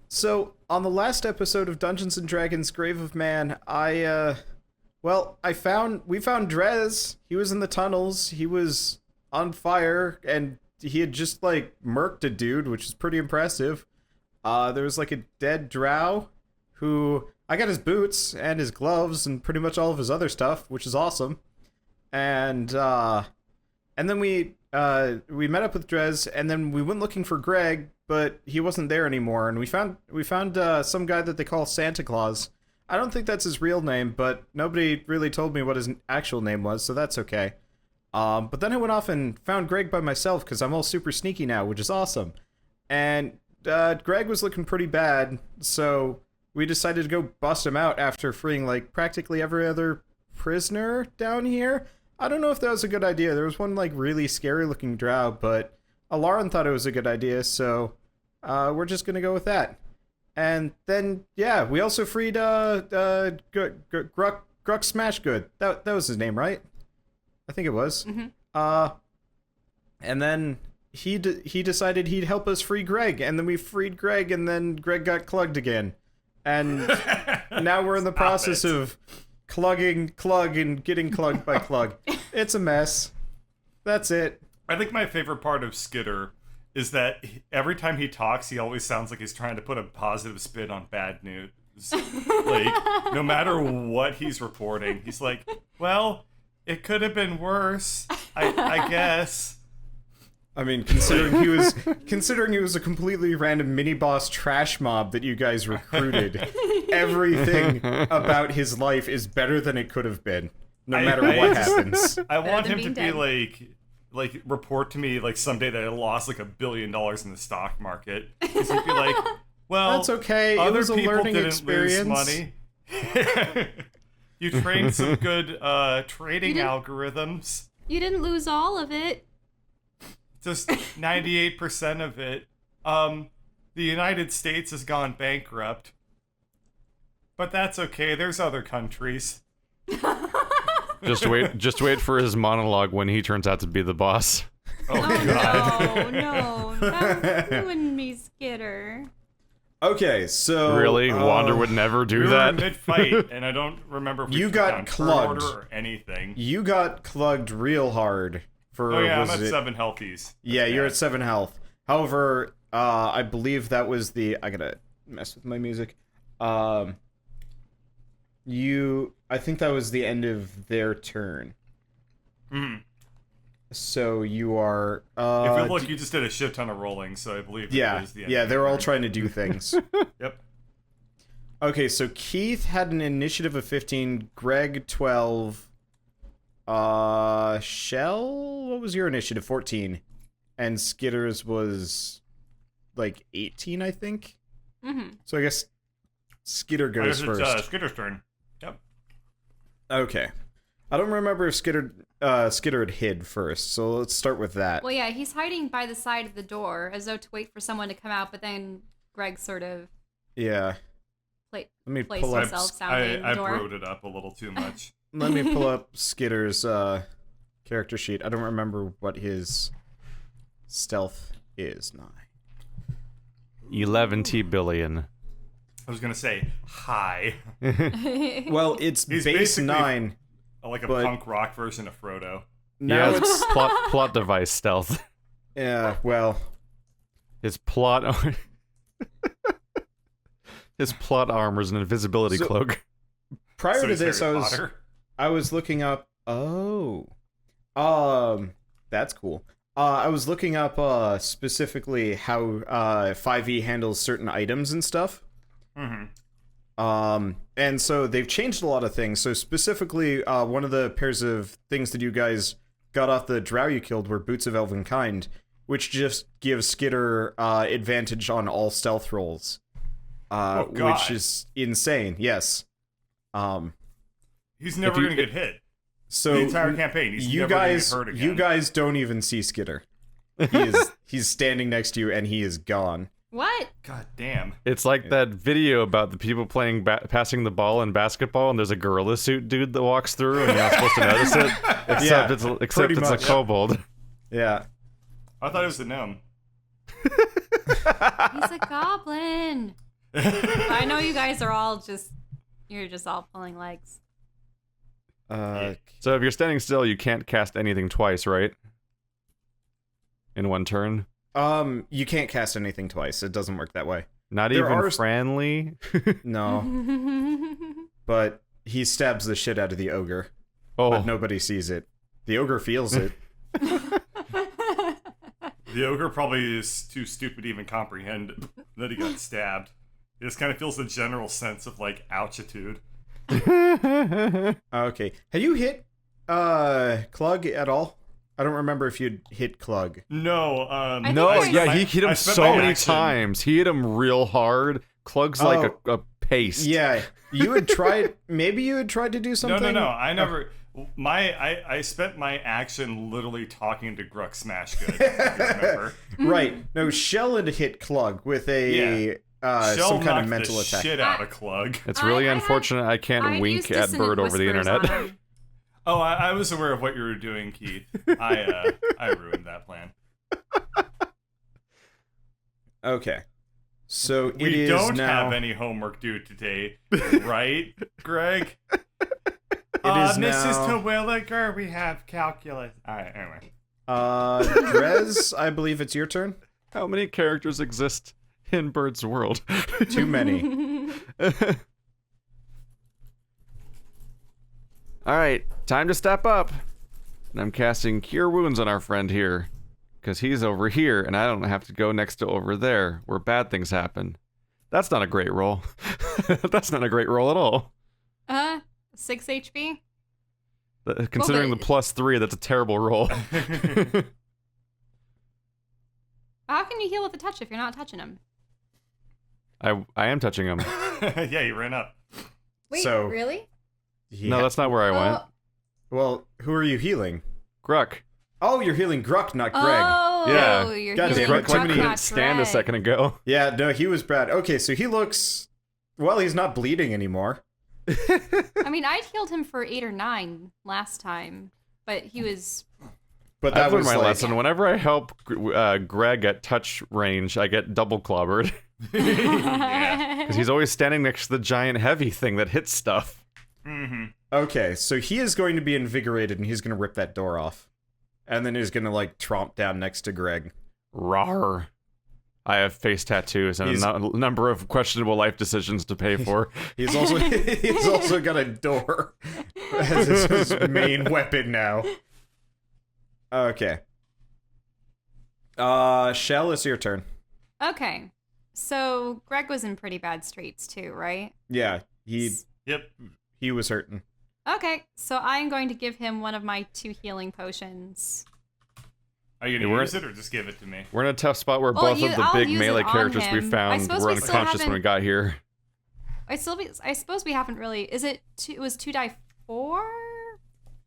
So on the last episode of Dungeons and Dragons: Grave of Man, we found Drez. He was in the tunnels. He was on fire, and he had just like murked a dude, which is pretty impressive. There was like a dead drow who I got his boots and his gloves and pretty much all of his other stuff, which is awesome. And then we met up with Drez, and then we went looking for Greg, but he wasn't there anymore. And we found some guy that they call Santa Claus. I don't think that's his real name, but nobody really told me what his actual name was, so that's okay. But then I went off and found Greg by myself because I'm all super sneaky now, which is awesome. And Greg was looking pretty bad, so we decided to go bust him out after freeing like practically every other prisoner down here. I don't know if that was a good idea. There was one like really scary looking drow, but Alarin thought it was a good idea, so we're just gonna go with that. And then yeah, we also freed Gruck Smashgood. That was his name, right? I think it was. Mm-hmm. And then he decided he'd help us free Greg, and then we freed Greg, and then Greg got clugged again. And now we're in the process of clugging Clug and getting clugged by Clug. It's a mess. That's it. I think my favorite part of Skitter is that every time he talks, he always sounds like he's trying to put a positive spin on bad news. Like, no matter what he's reporting, he's like, well, it could have been worse, I guess. I mean, considering he was a completely random mini-boss trash mob that you guys recruited, everything about his life is better than it could have been, no matter what happens. I want him to be like report to me like someday that I lost like $1 billion in the stock market. He'd be like, well, that's okay. It was a learning experience. Money. You trained some good trading algorithms. You didn't lose all of it. Just 98% of it. The United States has gone bankrupt. But that's okay. There's other countries. Just wait for his monologue when he turns out to be the boss. Oh God. No. That ruined me, Skitter. Okay, so really, Wander would never do that. We were mid-fight, and I don't remember if we you got clugged or anything. You got clugged real hard. I'm at 7 healthies. Yeah, you're at 7 health. However, I believe that was the... I gotta mess with my music. I think that was the end of their turn. Mm. So you are... if you look, you just did a shit ton of rolling, so I believe it was the end. Yeah, of they were all turn. trying to do things. Yep. Okay, so Keith had an initiative of 15, Greg 12... Shell, what was your initiative? 14. And Skitter's was like 18, I think. Mm-hmm. So I guess Skitter goes first. It's Skitter's turn. Yep. Okay. I don't remember if Skitter had hid first, so let's start with that. Well, yeah, he's hiding by the side of the door as though to wait for someone to come out, but then Greg sort of Let me pull up. himself sounding the door. I broed it up a little too much. Let me pull up Skitter's character sheet. I don't remember what his stealth is. 11 billion. I was gonna say hi. Well, it's He's base 9. Like a punk rock version of Frodo. Now yeah, it's plot device stealth. Yeah, well, His plot armor is an invisibility cloak. Prior So to he's this, Harry Potter. I was looking up. That's cool. I was looking up specifically how 5e handles certain items and stuff. Mm-hmm. And so they've changed a lot of things. So specifically, one of the pairs of things that you guys got off the drow you killed were Boots of Elvenkind, which just gives Skitter advantage on all stealth rolls, which is insane. Yes. He's never gonna get hit. So the entire campaign, he's never gonna get hurt again. You guys don't even see Skitter. He's standing next to you and he is gone. What? God damn. It's like that video about the people playing passing the ball in basketball, and there's a gorilla suit dude that walks through, and you're not supposed to notice it. Except it's a kobold. Yeah. I thought it was the gnome. He's a goblin. I know you guys are all you're just all pulling legs. So if you're standing still, you can't cast anything twice, right? In one turn? You can't cast anything twice. It doesn't work that way. Not There even are- friendly? No. But he stabs the shit out of the ogre. Oh, But nobody sees it. The ogre feels it. The ogre probably is too stupid to even comprehend that he got stabbed. He just kind of feels the general sense of, like, ouchitude. Okay. Have you hit Clug at all? I don't remember if you'd hit Clug. No, I no, think yeah, I- he hit I him spent so my many action- times. He hit him real hard. Klug's like a paste. Yeah, you had tried. Maybe you had tried to do something. No. I never. I spent my action literally talking to Gruck Smashgood. If you remember. Right. No, Shell had hit Clug with a Shell some kind knocked of mental the attack. shit out of Clug. It's really I had- unfortunate I can't I wink used at dissonant Bird over the whispers internet. on him. Oh, I was aware of what you were doing, Keith. I ruined that plan. Okay. So it We is don't now. have any homework due today, right, Greg? It is Mrs. now- Terwilliger, we have calculus. Alright, anyway. Drez, I believe it's your turn. How many characters exist in Bird's world? Too many. Alright, time to step up. And I'm casting Cure Wounds on our friend here. Because he's over here, and I don't have to go next to over there, where bad things happen. That's not a great roll. That's not a great roll at all. 6 HP? Considering the +3, that's a terrible roll. How can you heal with a touch if you're not touching him? I am touching him. Yeah, you ran up. Wait, So- really? No, that's not where I went. Well, who are you healing? Gruck. Oh, you're healing Gruck, not Greg. Oh, Yeah. you're God healing damn it, Gruck too Gruck, many- not stand a Greg. second ago. Yeah, no, he was bad. Okay, so he looks. Well, he's not bleeding anymore. I mean, I'd healed him for 8 or 9 last time, but he was. But that I've learned was my like, lesson. Whenever I help Greg at touch range, I get double clobbered. Yeah. Because he's always standing next to the giant heavy thing that hits stuff. Mm-hmm. Okay, so he is going to be invigorated, and he's going to rip that door off, and then he's going to like tromp down next to Greg. Rawr. I have face tattoos and He's- a number of questionable life decisions to pay for. He's also got a door as his main weapon now. Okay. Shell, it's your turn. Okay. So Greg was in pretty bad straits too, right? Yeah, Yep. he was hurting. Okay, so I'm going to give him one of my 2 healing potions. Are you Hey, gonna we're- use it or just give it to me? We're in a tough spot where Well, both of the I'll big use melee it on characters we him. I found suppose were we still unconscious when we haven't- got here. I suppose we haven't really. Is it? It was 2d4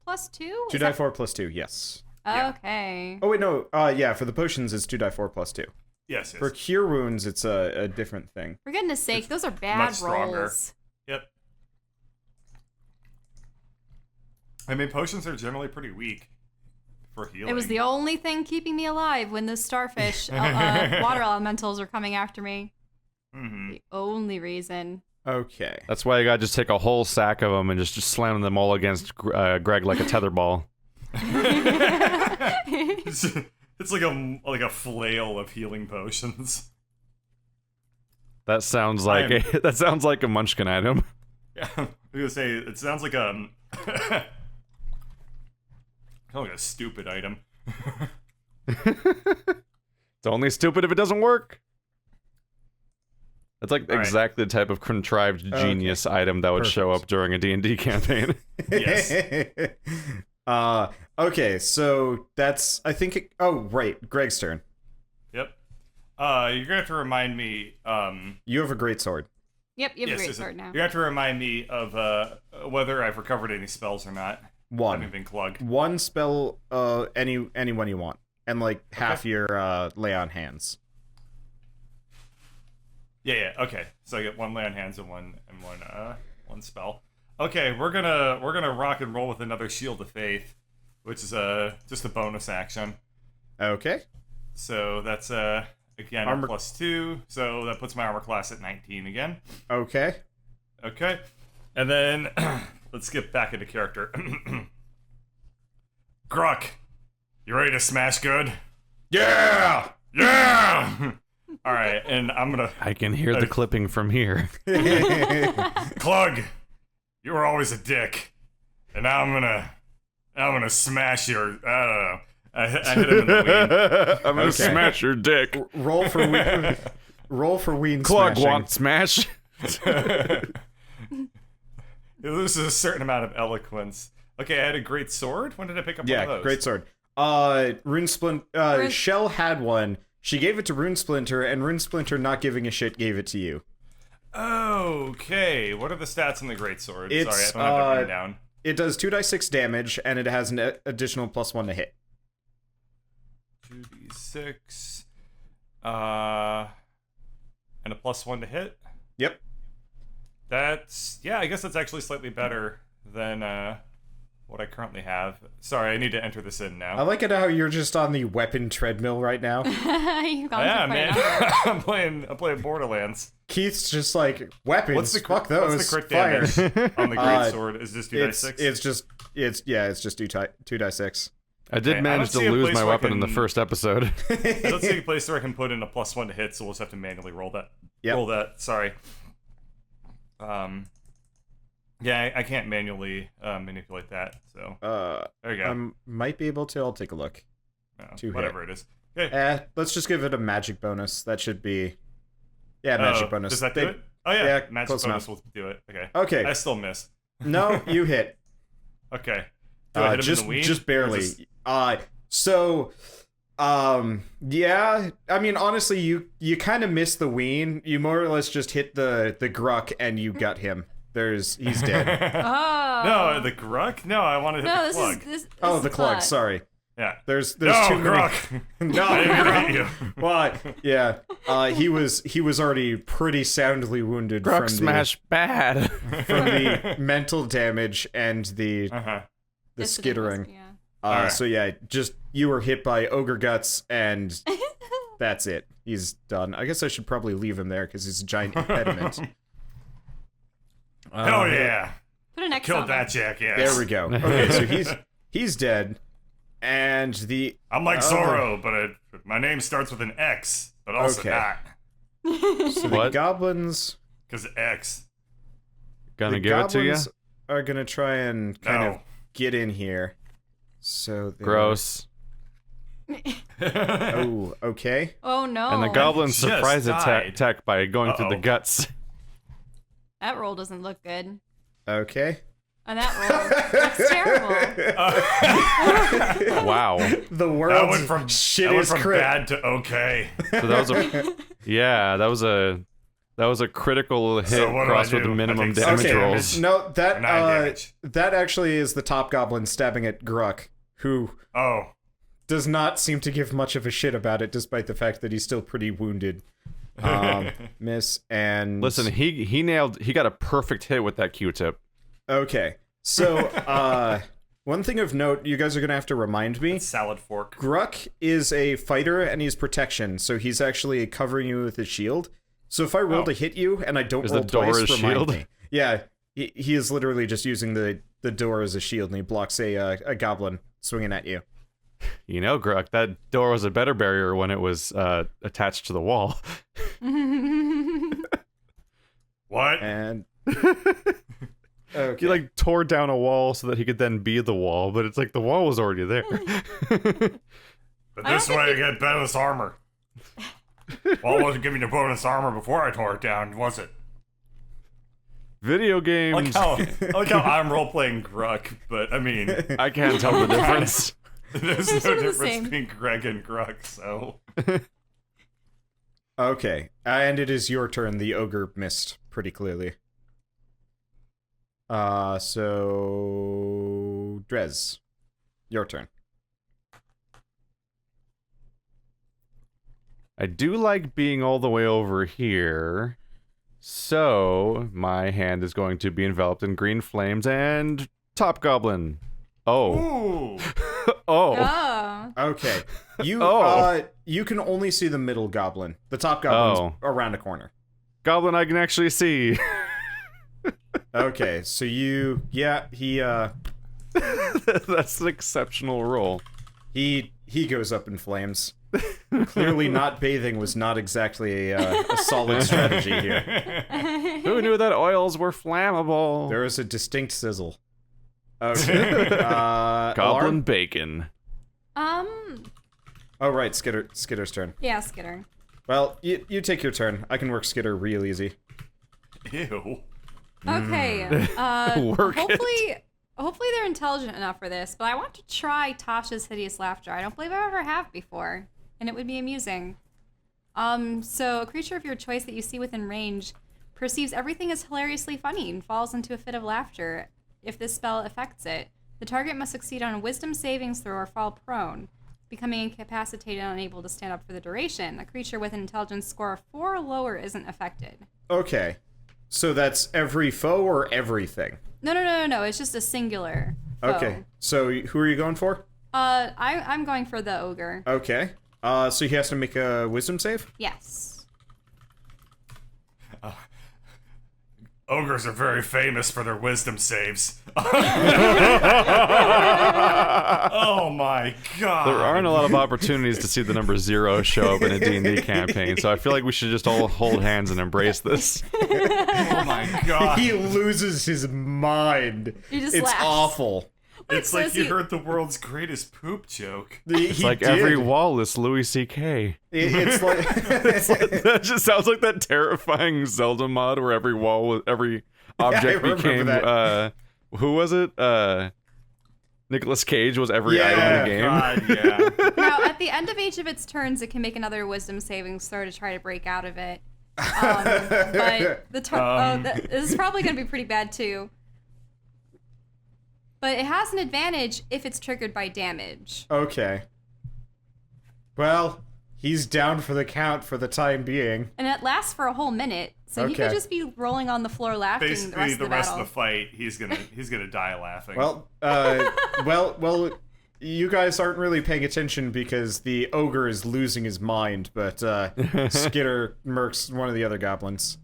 plus 2. 2d4 plus 2, yes. Yeah. Okay. Oh wait, no. Yeah, for the potions it's 2d4 plus 2. Yes. For cure wounds, it's a different thing. For goodness sake, those are bad much stronger. rolls. Yep. I mean, potions are generally pretty weak for healing. It was the only thing keeping me alive when the starfish water elementals were coming after me. Mm-hmm. The only reason. Okay. That's why you gotta just take a whole sack of them and just slam them all against Greg like a tetherball. It's like a flail of healing potions. That sounds like that sounds like a Munchkin item. Yeah, I was gonna say it sounds like a kind of like a stupid item. It's only stupid if it doesn't work. It's like All right. exactly the type of contrived genius item that would show Perfect. up during a D&D campaign. Yes. Okay, so that's oh right, Greg's turn. Yep. You're gonna have to remind me. You have a great sword. Yep, you have Yes, a great yes, sword now. You're gonna have to remind me of whether I've recovered any spells or not. One. Having been clugged. One spell, anyone you want, and like half your lay on hands. Yeah. Okay. So I get 1 lay on hands and one spell. Okay, we're gonna rock and roll with another Shield of Faith, which is just a bonus action. Okay. So that's Again, Armor- +2, so that puts my armor class at 19 again. Okay. Okay. And then, let's get back into character. Gruk, you ready to smash good? Yeah! Yeah! Alright, and I'm gonna... I can hear the clipping from here. Clug, you were always a dick. And now I'm gonna smash your... I don't know. I hit him in the ween. I'm gonna smash your dick. Roll for ween. Roll for ween Clug smashing. want smash. It loses a certain amount of eloquence. Okay, I had a great sword. When did I pick up one of Yeah, those? great sword. Shell had one. She gave it to Rune Splinter, and Rune Splinter, not giving a shit, gave it to you. Okay, what are the stats on the great sword? It's, Sorry, I don't have that written down. It does 2d6 damage, and it has an additional +1 to hit. 2d6. And a +1 to hit? Yep. That's... Yeah, I guess that's actually slightly better than what I currently have. Sorry, I need to enter this in now. I like it how you're just on the weapon treadmill right now. You've gone Yeah, through man. quite a number. I'm playing Borderlands. Keith's just like, weapons, fuck those, What's the crit fire. damage on the great sword? Is this 2d6? It's just 2d6. I did Okay, manage to I don't see a lose place my where I weapon in the can- first episode. I don't see a place where I can put in a +1 to hit, so we'll just have to manually roll that. Yep. Roll that, sorry. Yeah, I can't manually manipulate that, so there you go. Might be able to. I'll take a look. to whatever it is. Okay. Let's just give it a magic bonus. That should be... Yeah, magic bonus. Does that do it? Oh yeah, yeah, magic close bonus enough. will do it. Okay. Okay. I still miss. No, you hit. Okay. Do I hit him in the ween? Just Or barely. is this- Yeah. I mean, honestly, you kind of missed the ween. You more or less just hit the Gruk and you got him. He's dead. Oh. No, the Gruk? No, I wanted to hit No, the Clug. this Oh, is the Clug. Sorry. Yeah. There's No, too many. Gruk! No, I didn't Gruk. hit you. Why? Yeah. He was already pretty soundly wounded Gruk from smash bad. from the mental damage and the Uh-huh. skittering. Yeah. Alright. So yeah, just you were hit by ogre guts, and that's it. He's done. I guess I should probably leave him there because he's a giant impediment. Hell yeah. Put an X Killed on that it. jackass. There we go. Okay, so he's dead, and the I'm like other- Zorro, but my name starts with an X, but also Okay. not. so the What? goblins. Because X. Gonna the give it to you? goblins are gonna try and kind No. of get in here. So they're- Gross. Oh, okay. Oh no. And the goblins just surprise died. attack by going through the Uh-oh. guts. That roll doesn't look good. Okay. And that roll looks terrible. Wow. The That world's went from shittiest crit. bad to okay. So that was a that was a critical hit So what do I crossed with do? the I minimum take damage six Okay, rolls. no, that 9 damage. that actually is the top goblin stabbing at Gruk, who Oh. does not seem to give much of a shit about it, despite the fact that he's still pretty wounded. Miss and Listen, he got a perfect hit with that Q-tip. Okay, so one thing of note, you guys are gonna have to remind me. Salad fork. Gruk is a fighter and he's protection, so he's actually covering you with his shield. So if I roll to hit you and I don't Is roll the door twice, his remind shield? me. Yeah, he is literally just using the door as a shield, and he blocks a goblin swinging at you. You know, Gruk, that door was a better barrier when it was attached to the wall. What? And okay. He like tore down a wall so that he could then be the wall, but it's like the wall was already there. But I this don't way I think get bonus armor. Well, I wasn't giving you bonus armor before I tore it down, was it? Video I games. like how I'm role-playing Gruk, but I mean, I can't tell the difference. there's They're no sort of the difference same. between Greg and Gruk, so... Okay, and it is your turn. The ogre missed pretty clearly. So Drez, your turn. I do like being all the way over here. So my hand is going to be enveloped in green flames and Top Goblin. Oh. Ooh! Oh. Oh. Yeah. Okay. You Oh. you can only see the middle goblin. The top goblin's around a corner. Goblin I can actually see. Okay, so he That's an exceptional roll. he goes up in flames. Clearly not bathing was not exactly a solid strategy here. Who knew that oils were flammable? There is a distinct sizzle. Okay. Goblin Alarm? bacon. Oh right, Skitter's turn. Yeah, Skitter. Well, you take your turn. I can work Skitter real easy. Ew. Okay. Work it. Hopefully they're intelligent enough for this, but I want to try Tasha's hideous laughter. I don't believe I ever have before, and it would be amusing. So a creature of your choice that you see within range perceives everything as hilariously funny and falls into a fit of laughter. If this spell affects it, the target must succeed on a wisdom savings throw or fall prone, becoming incapacitated and unable to stand up for the duration. A creature with an intelligence score of 4 or lower isn't affected. Okay. So that's every foe or everything? No. It's just a singular foe. Okay. So who are you going for? I'm going for the ogre. Okay. So he has to make a wisdom save? Yes. Ogres are very famous for their wisdom saves. Oh my god. There aren't a lot of opportunities to see the number 0 show up in a D&D campaign, so I feel like we should just all hold hands and embrace this. Oh my god. He loses his mind. He just It's laughs. awful. It's like says you he- heard the world's greatest poop joke. It's like every wall is Louis C.K. It's like That just sounds like that terrifying Zelda mod where every wall was, every object remember became that. Who was it? Nicolas Cage was every item in the game. God, yeah. Now, at the end of each of its turns, it can make another wisdom savings throw to try to break out of it. But this is probably going to be pretty bad too. But it has an advantage if it's triggered by damage. Okay. Well, he's down for the count for the time being. And it lasts for a whole minute, so he could Okay. just be rolling on the floor laughing Basically, the rest of the battle. fight, he's gonna die laughing. Well, well, you guys aren't really paying attention because the ogre is losing his mind, but Skitter murks one of the other goblins.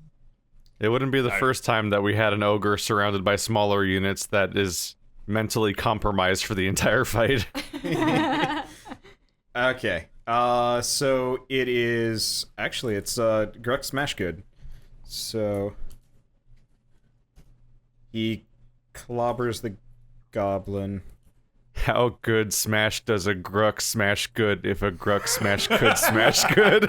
It wouldn't be the first time that we had an ogre surrounded by smaller units that is mentally compromised for the entire fight. Okay. So it is actually it's Gruk Smashgood. So he clobbers the goblin. How good smash does a Gruk smash good if a Gruk smash could smash good?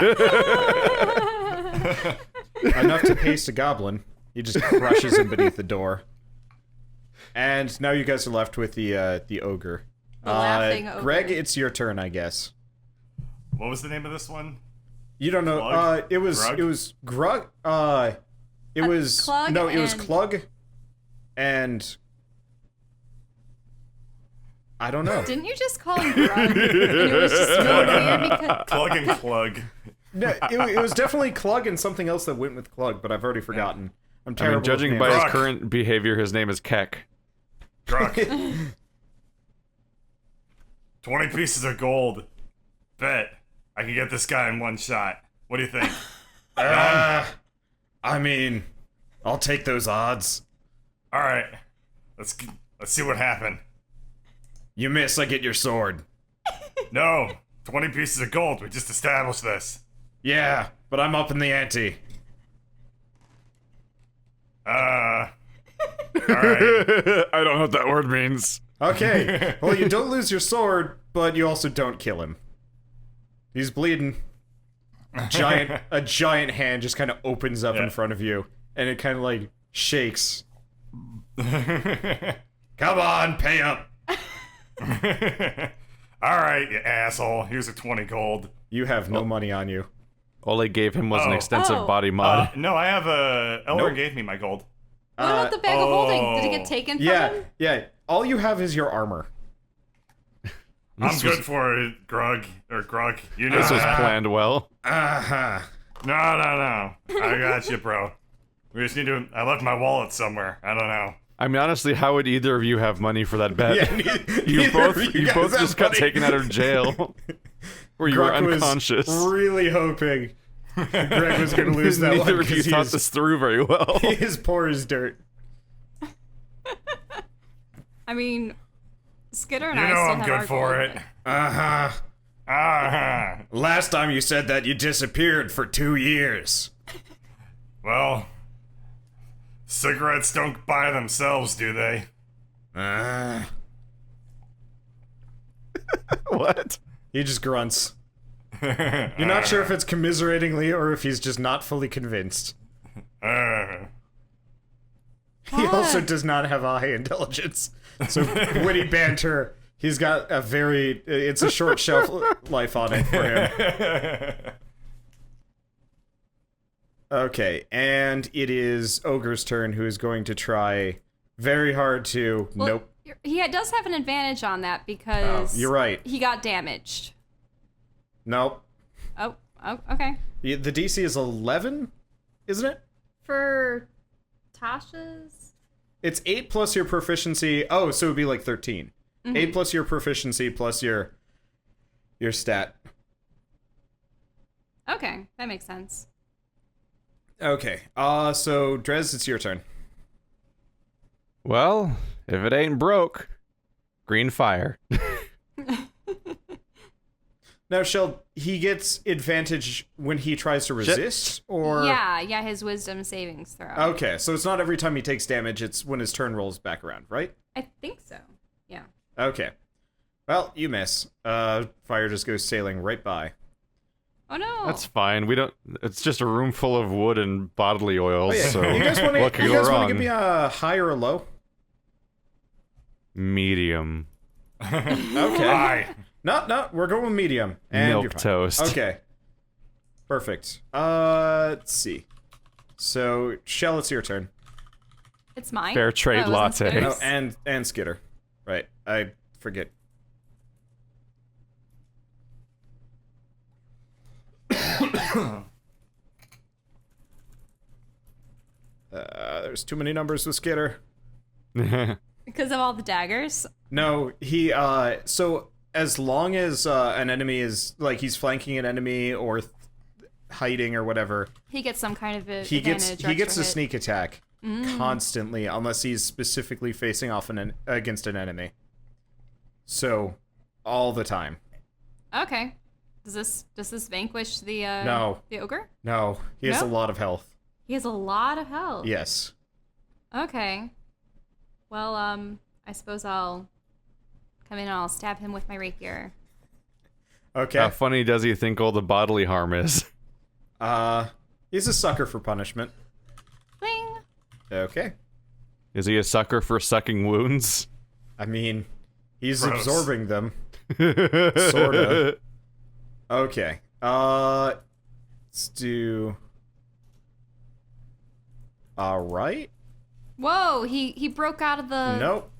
Enough to paste a goblin. He just crushes him beneath the door. And now you guys are left with the ogre. The laughing ogre. Greg, it's your turn, I guess. What was the name of this one? You don't know. Glug? It was Grug? it was Grug. It was Clug no, it was and- Clug, and I don't know. Didn't you just call him Grug? And it was just really weird because... Plug and Clug. No, it was definitely Clug and something else that went with Clug, but I've already forgotten. I'm I terrible. mean, judging with by names. his current behavior, his name is Keck. Drunk. 20 pieces of gold. Bet. I can get this guy in one shot. What do you think? I mean, I'll take those odds. Alright. Let's see what happened. You miss, I get your sword. No. 20 pieces of gold. We just established this. Yeah, but I'm up in the ante. Alright. I don't know what that word means. Okay, well, you don't lose your sword, but you also don't kill him. He's bleeding. A giant hand just kind of opens up in front of you, and it kind of like shakes. Come on, pay up. Alright, you asshole. Here's a 20 gold. You have no money on you. All they gave him was an Oh. extensive Oh. body mod. No, I have a... Elder Nope. gave me my gold. What about the bag of holding? Did it get oh. taken from Yeah, him? yeah. All you have is your armor. I'm good for it, Grug. Or Grug. You know This was that. planned well. Uh-huh. No. I got you, bro. We just need to... I left my wallet somewhere. I don't know. I mean, honestly, how would either of you have money for that bet? Yeah, you both guys just have got money. taken out of jail. Where you were Grok unconscious. was really hoping Greg was going to lose that one. Neither of you 'cause thought this through very well. He is poor as dirt. I mean, Skitter and You I know still I'm have good our for gold, it. but- Uh-huh. Uh-huh. Last time you said that you disappeared for 2 years. Well, cigarettes don't buy themselves, do they? What? He just grunts. You're not sure if it's commiseratingly or if he's just not fully convinced. He also does not have high intelligence. So witty banter, he's got a very... It's a short shelf life on it for him. Okay, and it is Ogre's turn, who is going to try very hard to... Well, Nope. He does have an advantage on that because You're right. he got damaged. Nope. Oh, okay. The DC is 11, isn't it? For Tasha's? It's 8 plus your proficiency. Oh, so it would be like 13. 8 plus your proficiency plus your stat. Okay, that makes sense. Okay. So Drez, it's your turn. Well, if it ain't broke, green fire. Now, Shell, he gets advantage when he tries to resist, or Yeah, his wisdom savings throw. Okay, so it's not every time he takes damage; it's when his turn rolls back around, right? I think so. Yeah. Okay. Well, you miss. Fire just goes sailing right by. Oh no. That's fine. We don't. It's just a room full of wood and bodily oils. Oh, yeah. So you guys want what could go to wrong? give me a high or a low? Medium. Okay. Hi. No, we're going with medium. And Milk you're fine. toast. Okay. Perfect. Let's see. So, Shell, it's your turn. It's mine. Fair trade Oh, it wasn't latte. Skitter's? Oh, and Skitter. Right. I forget. There's too many numbers with Skitter. Because of all the daggers. No, he, so as long as, an enemy is, like, he's flanking an enemy or hiding or whatever, He gets some kind of he gets advantage. a extra hit. sneak attack constantly unless he's specifically facing off against an enemy. So, all the time. Okay. Does this vanquish the No. the ogre? No, he has a No? lot of health. He has a lot of health. Yes. Okay. Well, I suppose I'll come in and I'll stab him with my rapier. Okay. How funny does he think all the bodily harm is? He's a sucker for punishment. Bling! Okay. Is he a sucker for sucking wounds? I mean, he's Gross. absorbing them. Sorta. Okay. Let's do... Alright. Whoa, he broke out of the... Nope.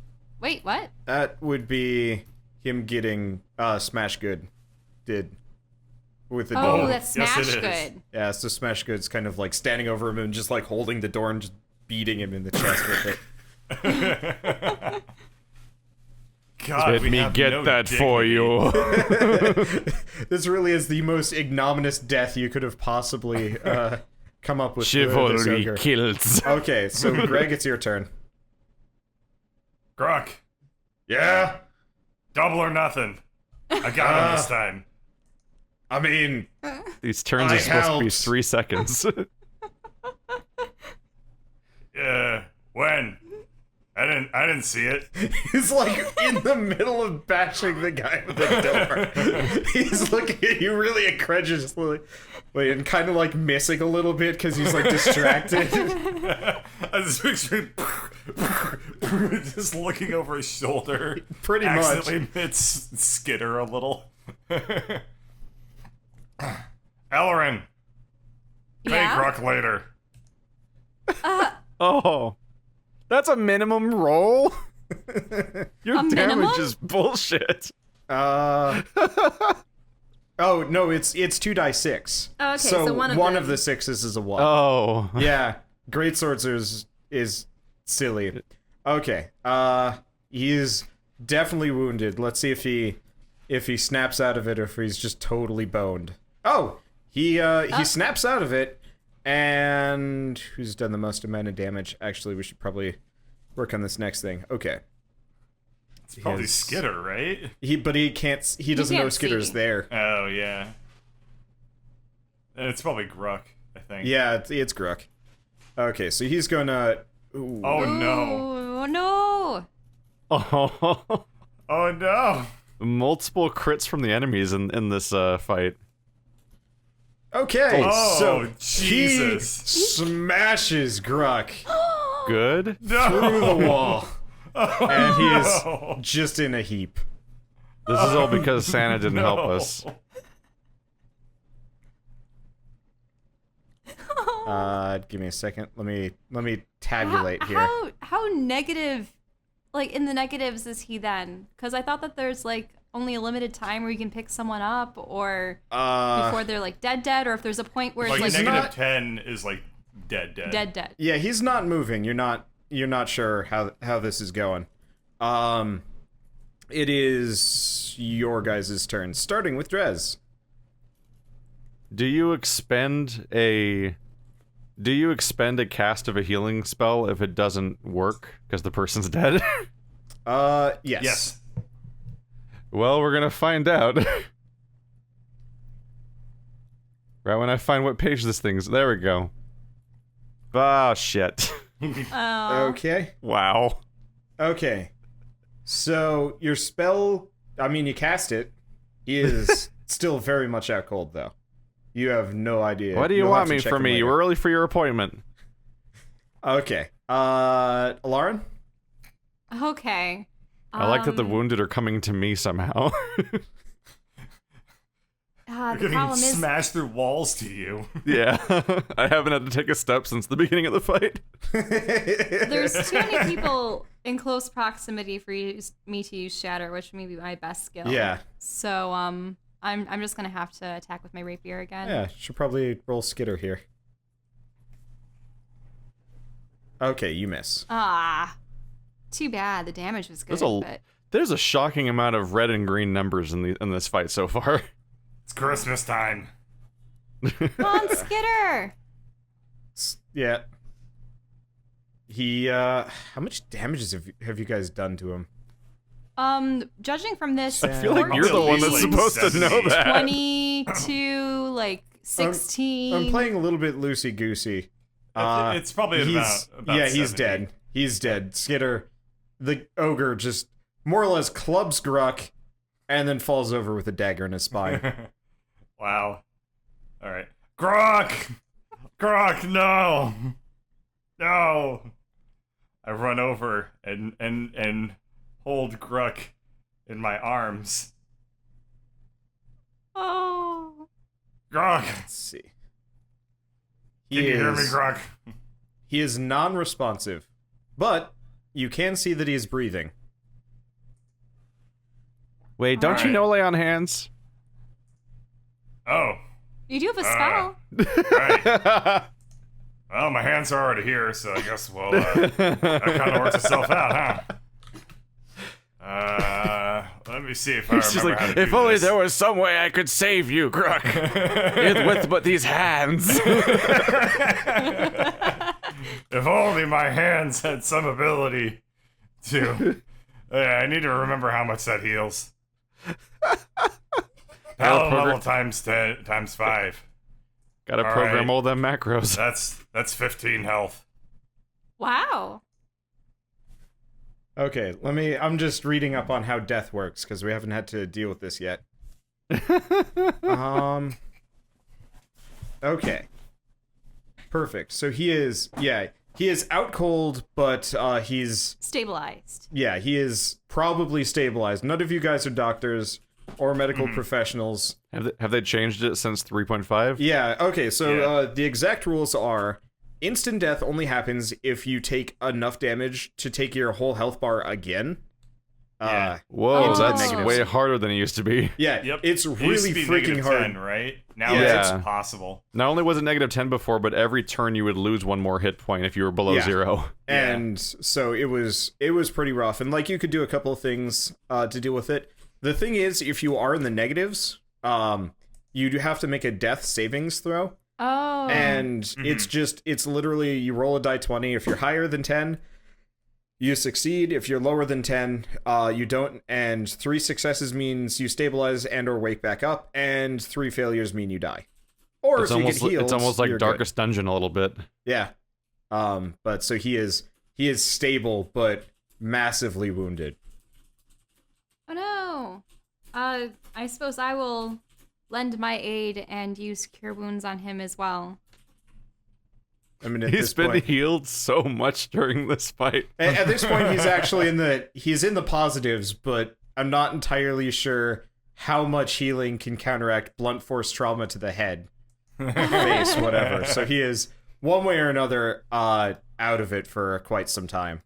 Wait, what? That would be him getting, Smash Good did. With the Oh, door. that's Yes, it smash is. good. Yeah, so Smash Good's kind of like standing over him and just like holding the door and just beating him in the chest with it. God, Let we me have get no that for dignity. you. This really is the most ignominious death you could have possibly come up with. This Chivalry ogre. kills. Okay, so Greg, it's your turn. Grok, Yeah? double or nothing. I got him this time. I mean, These turns I are supposed to be helped. 3 seconds. When? I didn't see it. he's like in the middle of bashing the guy with the door. He's looking at you really incredulously and kind of like missing a little bit because he's like distracted. I just picture just looking over his shoulder. Pretty much. accidentally mid skitter a little. Ellerin, pay Yeah? Grok later. Oh. That's a minimum roll? Your A damage minimum? is bullshit. Oh no, it's 2 die 6. Oh, okay, so one of them- of the sixes is a 1. Oh. Yeah, great swords is silly. Okay. He's definitely wounded. Let's see if he snaps out of it or if he's just totally boned. Oh, he snaps out of it. And who's done the most amount of damage? Actually, we should probably work on this next thing. Okay. It's probably Skitter, right? He doesn't know Skitter's see. there. Oh, yeah. And it's probably Gruck, I think. Yeah, it's Gruck. Okay, so he's gonna... Ooh. Oh, no. Oh, no. Oh, Oh, no. multiple crits from the enemies in this fight. Okay, Oh, so Jesus. he smashes Gruck Good. No. through the wall, and he is No. just in a heap. This is all because Santa didn't help No. us. Give me a second. Let me tabulate here. How negative, like in the negatives is he then? Because I thought that there's like only a limited time where you can pick someone up, or before they're like dead, or if there's a point where Like, it's like negative not- 10 is like dead. dead. Yeah, he's not moving. You're not sure how this is going. It is your guys' turn, starting with Drez. Do you expend a cast of a healing spell if it doesn't work because the person's dead? Yes. Yes. Well, we're gonna find out. Right when I find what page this thing's. There we go. Ah, shit. Oh. Okay. Wow. Okay. So your spell, I mean, you cast it. He is still very much out cold, though. You have no idea. What do you You'll want have to me check from him me? You later. were early for your appointment. Okay. Lauren? Okay. I like that the wounded are coming to me somehow. They're The getting problem is, smashed through walls to you. Yeah. I haven't had to take a step since the beginning of the fight. there's too many people in close proximity for me to use Shatter, which may be my best skill. Yeah. So I'm just gonna have to attack with my rapier again. Yeah, should probably roll Skitter here. Okay, you miss. Ah, too bad. The damage was good, but There's a shocking amount of red and green numbers in this fight so far. It's Christmas time. come on, Skitter. Yeah. He, how much damages have you guys done to him? Judging from this, I feel like you're the Probably one that's like supposed to know 70. that. 22, like 16. I'm playing a little bit loosey-goosey. It's probably about yeah, he's 70. dead. He's dead. Skitter, the ogre, just more or less clubs Gruck, and then falls over with a dagger in his spine. Wow. All right. Grok! Grok, no! No! I run over and hold Gruck in my arms. Oh. Grok! Let's see. Can you hear me, Grok? He is non-responsive, but you can see that he is breathing. Wait, don't you Alright. know lay on hands? Oh. You do have a spell. Right. Well, my hands are already here, so I guess, well, that kind of works itself out, huh? Let me see if I He's just remember like, how to if do only this. there was some way I could save you, Gruck. With but these hands. If only my hands had some ability to... I need to remember how much that heals. Paladin level times 10, times 5. Gotta All program right. all them macros. That's 15 health. Wow. Okay, I'm just reading up on how death works, because we haven't had to deal with this yet. Okay. Perfect. So he is out cold, but he's, Stabilized. he is probably stabilized. None of you guys are doctors or medical professionals. Have they changed it since 3.5? Yeah, okay, so Yeah. the exact rules are instant death only happens if you take enough damage to take your whole health bar again. Yeah. Whoa, Oh. that's Negatives. way harder than it used to be. Yeah, Yep. it's It used really to be freaking hard. -10, right? Now Yeah. it's Yeah. impossible. Not only was it -10 before, but every turn you would lose one more hit point if you were below Yeah. 0. And so it was pretty rough. And like you could do a couple of things to deal with it. The thing is, if you are in the negatives, you do have to make a death savings throw. Oh. And it's literally you roll a die 20. If you're higher than 10, you succeed. If you're lower than 10, you don't. And 3 successes means you stabilize and or wake back up, and 3 failures mean you die. Or It's if almost you get healed, it's almost like you're Darkest Dungeon a little bit. good. Yeah. But so he is stable but massively wounded. Oh no. I suppose I will lend my aid and use Cure Wounds on him as well. I mean, at He's this been point, healed so much during this fight. at this point, he's actually in the positives, but I'm not entirely sure how much healing can counteract blunt force trauma to the head, face, whatever. So he is one way or another out of it for quite some time.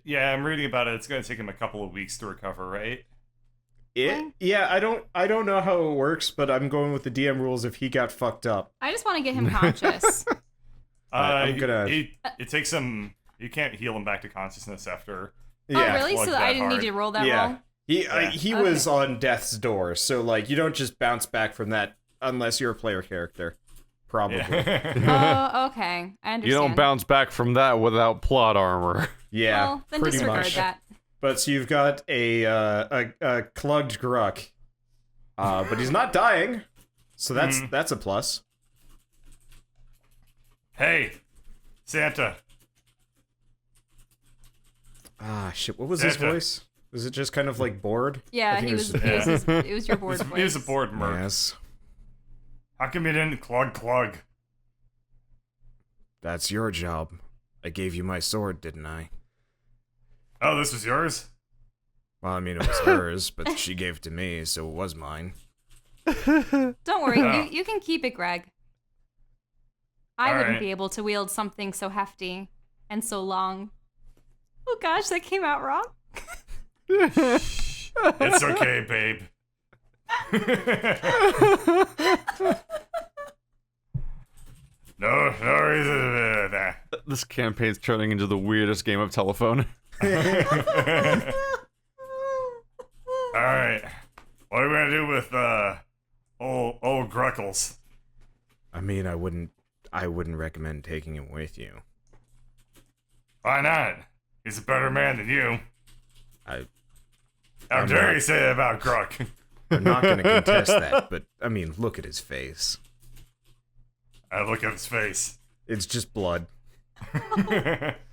Yeah, I'm reading about it. It's going to take him a couple of weeks to recover, right? Yeah, I don't know how it works, but I'm going with the DM rules if he got fucked up. I just want to get him conscious. I'm gonna- It takes him. You can't heal him back to consciousness after. Oh, Yeah. really? plug So that I didn't hard. need to roll that Yeah. roll? He Okay. was on death's door, so like you don't just bounce back from that unless you're a player character. Probably. Yeah. Oh, okay. I understand. You don't bounce back from that without plot armor. Yeah, Well, then pretty disregard much. that. But so you've got a clugged Gruck, but he's not dying, so that's a plus. Hey, Santa. Ah, shit. What was his Santa. voice? Was it just kind of like bored? I Yeah, think he it was. Yeah. It was your board voice. He was a bored merc. Yes, How come you didn't clug? that's your job. I gave you my sword, didn't I? Oh, this was yours? Well, I mean, it was hers, but she gave it to me, so it was mine. Don't worry, Oh. you can keep it, Greg. I All wouldn't right. be able to wield something so hefty and so long. Oh gosh, that came out wrong. It's okay, babe. No reason to do that. This campaign's turning into the weirdest game of telephone. Alright. What are we gonna do with, old Gruckles? I mean, I wouldn't recommend taking him with you. Why not? He's a better man than you. I How I'm dare not- you say that about Gruck? I'm not going to contest that, but I mean, look at his face. I look at his face. It's just blood.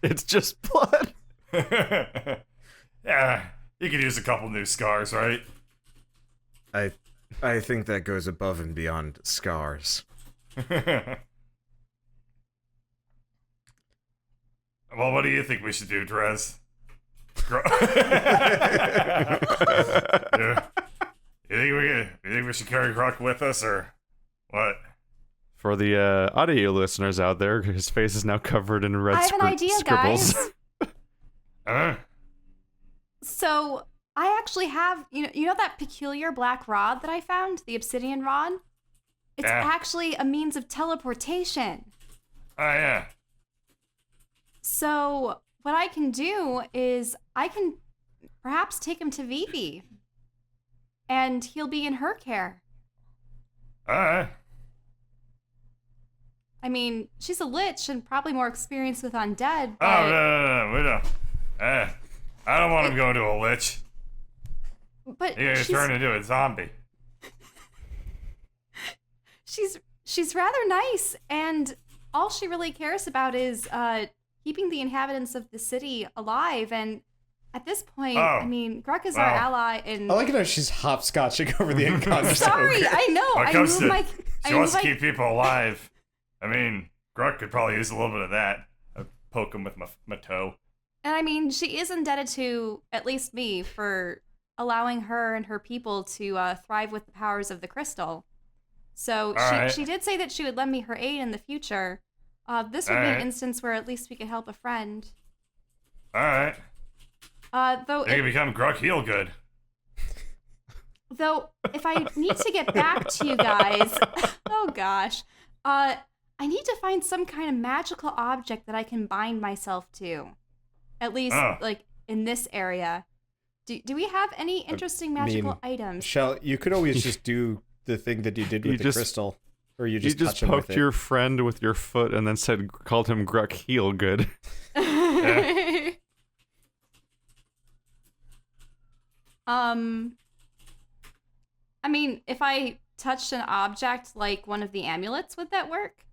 It's just blood. Yeah, you could use a couple new scars, right? I think that goes above and beyond scars. Well, what do you think we should do, Drez? Yeah. You think we should carry Gruck with us, or what? For the audio listeners out there, his face is now covered in red I have an idea, scribbles. guys. Huh? So I actually have, you know that peculiar black rod that I found, the obsidian rod? It's Yeah. actually a means of teleportation. Oh, yeah. So what I can do is I can perhaps take him to Vivi, and he'll be in her care. Alright. I mean, she's a lich and probably more experienced with undead, but Oh, no, we don't. I don't want him going to a lich. but You're gonna turn into a zombie. she's rather nice, and all she really cares about is keeping the inhabitants of the city alive. And at this point, Oh. I mean, Gruck is our Wow. ally, and I like it how she's hopscotching over the incognito. sorry, I know. When it I comes move to, my. she wants to keep people alive. I mean, Gruck could probably use a little bit of that. I'd poke him with my toe. And I mean, she is indebted to at least me for allowing her and her people to thrive with the powers of the crystal. So Alright. she did say that she would lend me her aid in the future. This would be Alright. an instance where at least we could help a friend. Alright. Though They can become Gruck Heelgood. Though, if I need to get back to you guys, oh gosh, I need to find some kind of magical object that I can bind myself to. At least, like, in this area. Do we have any interesting magical items? Shell, you could always just do the thing that you did with the crystal. Or you just touch him with it. You just poked your friend with your foot and then called him Gruck Heelgood. Yeah. I mean, if I touched an object like one of the amulets, would that work?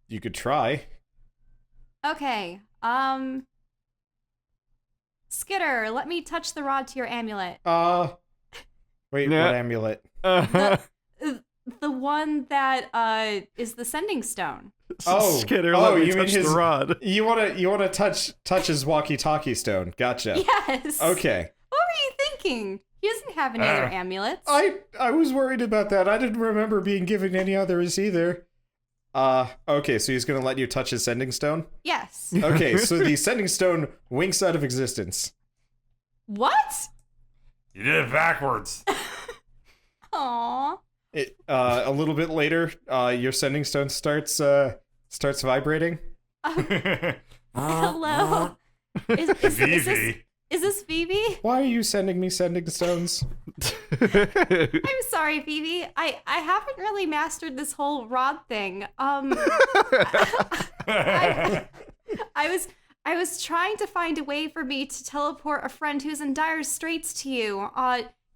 You could try. Okay. Skitter, let me touch the rod to your amulet. Wait, Yeah. what amulet? The one that is the sending stone. Skitter, let me you mean touch the rod. You wanna touch his walkie-talkie stone? Gotcha. Yes. Okay. What were you thinking? He doesn't have any other amulets. I was worried about that. I didn't remember being given any others either. Okay, so he's gonna let you touch his sending stone? Yes. Okay, so the sending stone winks out of existence. What? You did it backwards. Aww. A little bit later, your sending stone starts vibrating. Hello. Is this Phoebe? Why are you sending me sending stones? I'm sorry, Phoebe. I haven't really mastered this whole rod thing. I was trying to find a way for me to teleport a friend who's in dire straits to you.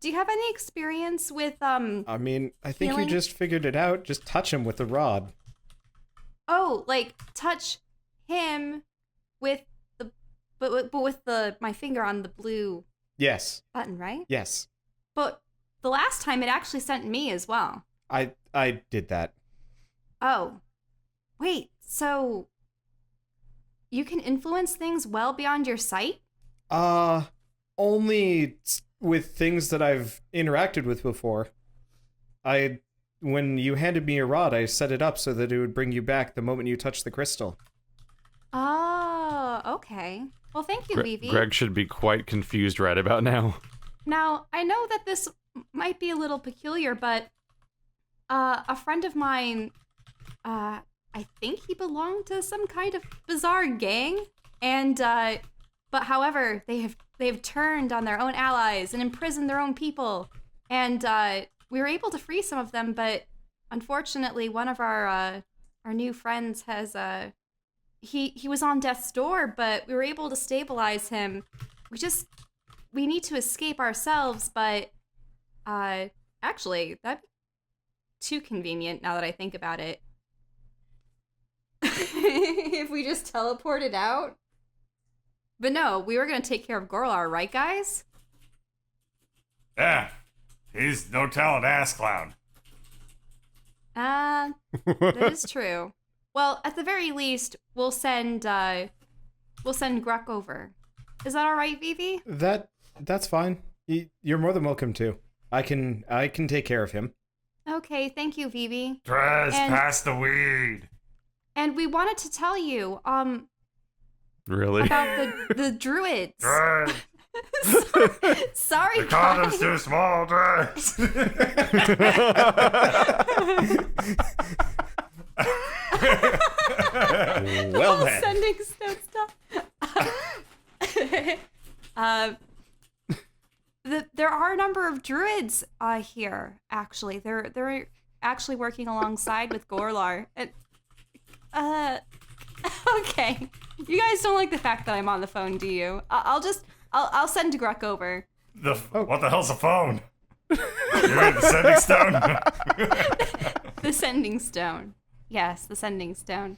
Do you have any experience with I mean, I think healing? you just figured it out. Just touch him with the rod. Oh, like touch him with the but with my finger on the blue Yes. button, right? Yes. But the last time it actually sent me as well. I did that. Oh. Wait, so you can influence things well beyond your sight? Only with things that I've interacted with before. When you handed me a rod, I set it up so that it would bring you back the moment you touched the crystal. Oh, okay. Well, thank you, Vivi. Greg should be quite confused right about now. Now, I know that this might be a little peculiar, but a friend of mine, I think he belonged to some kind of bizarre gang, and but however, they have turned on their own allies and imprisoned their own people, and we were able to free some of them, but unfortunately, one of our new friends has he was on death's door, but we were able to stabilize him. We need to escape ourselves, but actually, that'd be too convenient now that I think about it. If we just teleported out. But no, we were gonna take care of Gorlar, right, guys? Yeah. He's no talent ass clown. That is true. Well, at the very least, we'll send Gruck over. Is that all right, Vivi? That's fine. You're more than welcome to. I can take care of him. Okay, thank you, Vivi. Drez, pass the weed. And we wanted to tell you, Really? about the druids. Drez, Sorry, the condom's too small, Drez. Well then. Sending stone stuff. There are a number of druids here. Actually, they're actually working alongside with Gorlar. Okay. You guys don't like the fact that I'm on the phone, do you? I'll send Gruck over. What the hell's a phone? You mean the sending stone? The sending stone. Yes, the sending stone.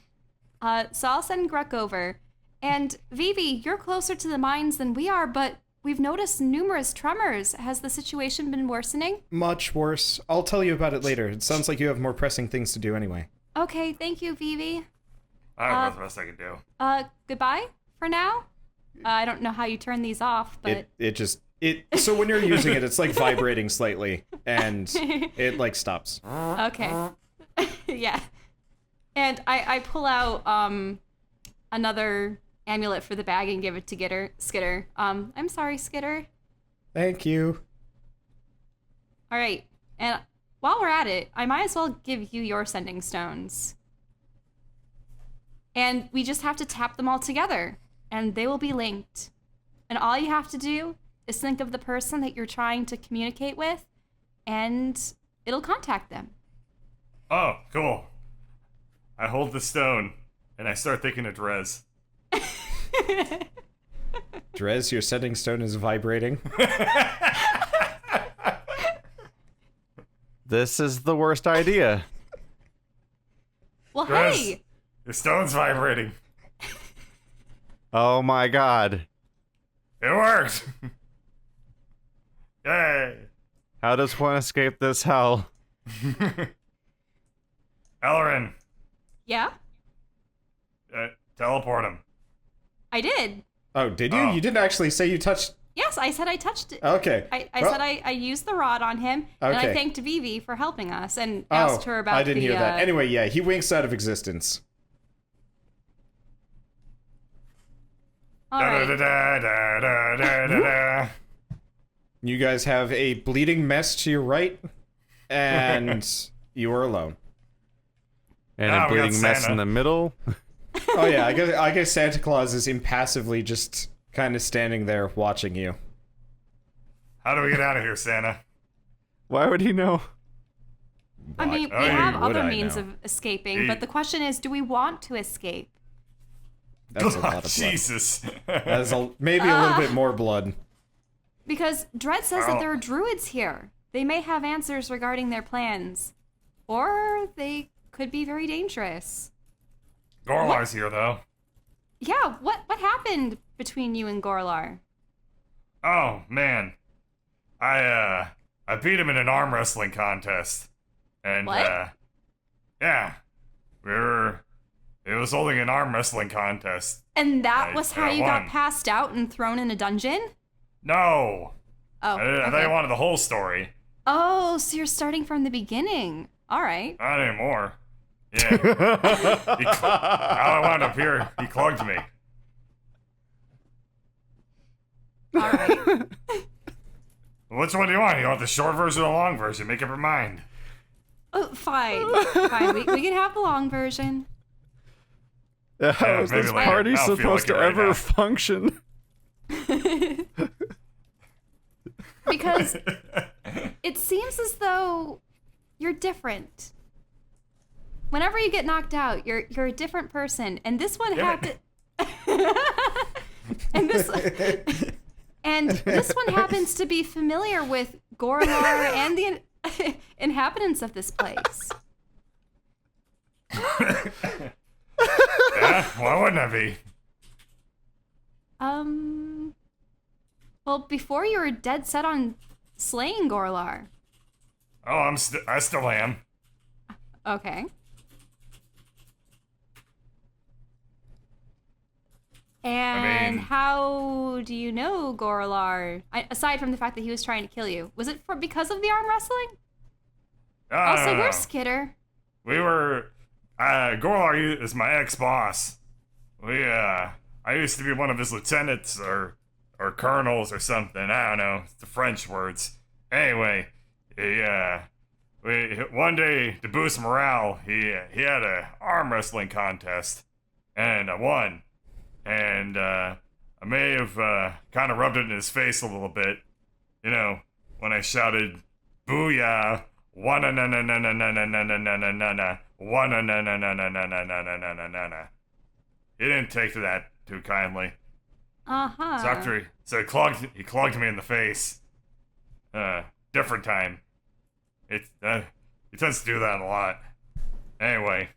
So I'll send Gruck over. And Vivi, you're closer to the mines than we are, but we've noticed numerous tremors. Has the situation been worsening? Much worse. I'll tell you about it later. It sounds like you have more pressing things to do anyway. Okay, thank you, Vivi. I don't know what the best I can do. Goodbye for now. I don't know how you turn these off, but So when you're using it, it's like vibrating slightly, and it like stops. okay. Yeah. And I pull out another amulet for the bag and give it to Skitter. I'm sorry, Skitter. Thank you. All right, and while we're at it, I might as well give you your sending stones. And we just have to tap them all together, and they will be linked. And all you have to do is think of the person that you're trying to communicate with, and it'll contact them. Oh, cool. I hold the stone, and I start thinking of Drez. Drez, your sending stone is vibrating. This is the worst idea. Well, Drez, hey! your stone's vibrating. Oh my god. It worked! Yay! How does one escape this hell? Ellerin, Yeah? teleport him. I did. Oh, did you? Oh. You didn't actually say you touched... Yes, I said I touched it. Okay. I Well, said I used the rod on him, and I Okay. thanked Vivi for helping us and asked her about I didn't the, hear that. Anyway, yeah, he winks out of existence. All right. Da-da-da-da-da-da-da-da. You guys have a bleeding mess to your right, and you are alone. And Ah, a we got bleeding mess Santa. in the middle. Oh yeah, I guess Santa Claus is impassively just kind of standing there watching you. How do we get out of here, Santa? Why would he know? I mean, Why we have would other I means know? of escaping, Hey. but the question is, do we want to escape? That's a lot of blood. Jesus. That's maybe a little bit more blood. Because Dredd says that Well- there are druids here. They may have answers regarding their plans. Or they could be very dangerous. Gorlar's here, though. Yeah, what happened between you and Gorlar? Oh, man. I beat him in an arm wrestling contest. And, What? yeah. It was holding an arm wrestling contest. And that I- was how I you got won. passed out and thrown in a dungeon? No! Oh, I thought you wanted the whole story. Oh, so you're starting from the beginning. All right. Not anymore. Yeah. How I wound up here, he clogged me. All right. Which one do you want? You want the short version or the long version? Make up your mind. Oh, fine. Fine. We can have the long version. How is maybe this later. party I don't feel supposed like to it right ever now. function? Because it seems as though you're different. Whenever you get knocked out, you're a different person, and this one Damn happened. and this one happens to be familiar with Gorlar and the inhabitants of this place. Yeah? Why wouldn't I be? Well, before you were dead set on slaying Gorlar. Oh, I still am. Okay. And mean- how do you know Gorlar? Aside from the fact that he was trying to kill you, was it because of the arm wrestling? Also, No. where's Skitter? We were. Gorlar is my ex-boss. I used to be one of his lieutenants or colonels or something. I don't know. It's the French words. Anyway, one day to boost morale, he had a arm wrestling contest, and I won. And I may have kind of rubbed it in his face a little bit, you know, when I shouted, "Booyah! Wanna na na na na na na na na na na na na wanna na na na na na na na na na na na na." He didn't take to that too kindly. Uh-huh. So he clogged me in the face. Different time. He tends to do that a lot. Anyway,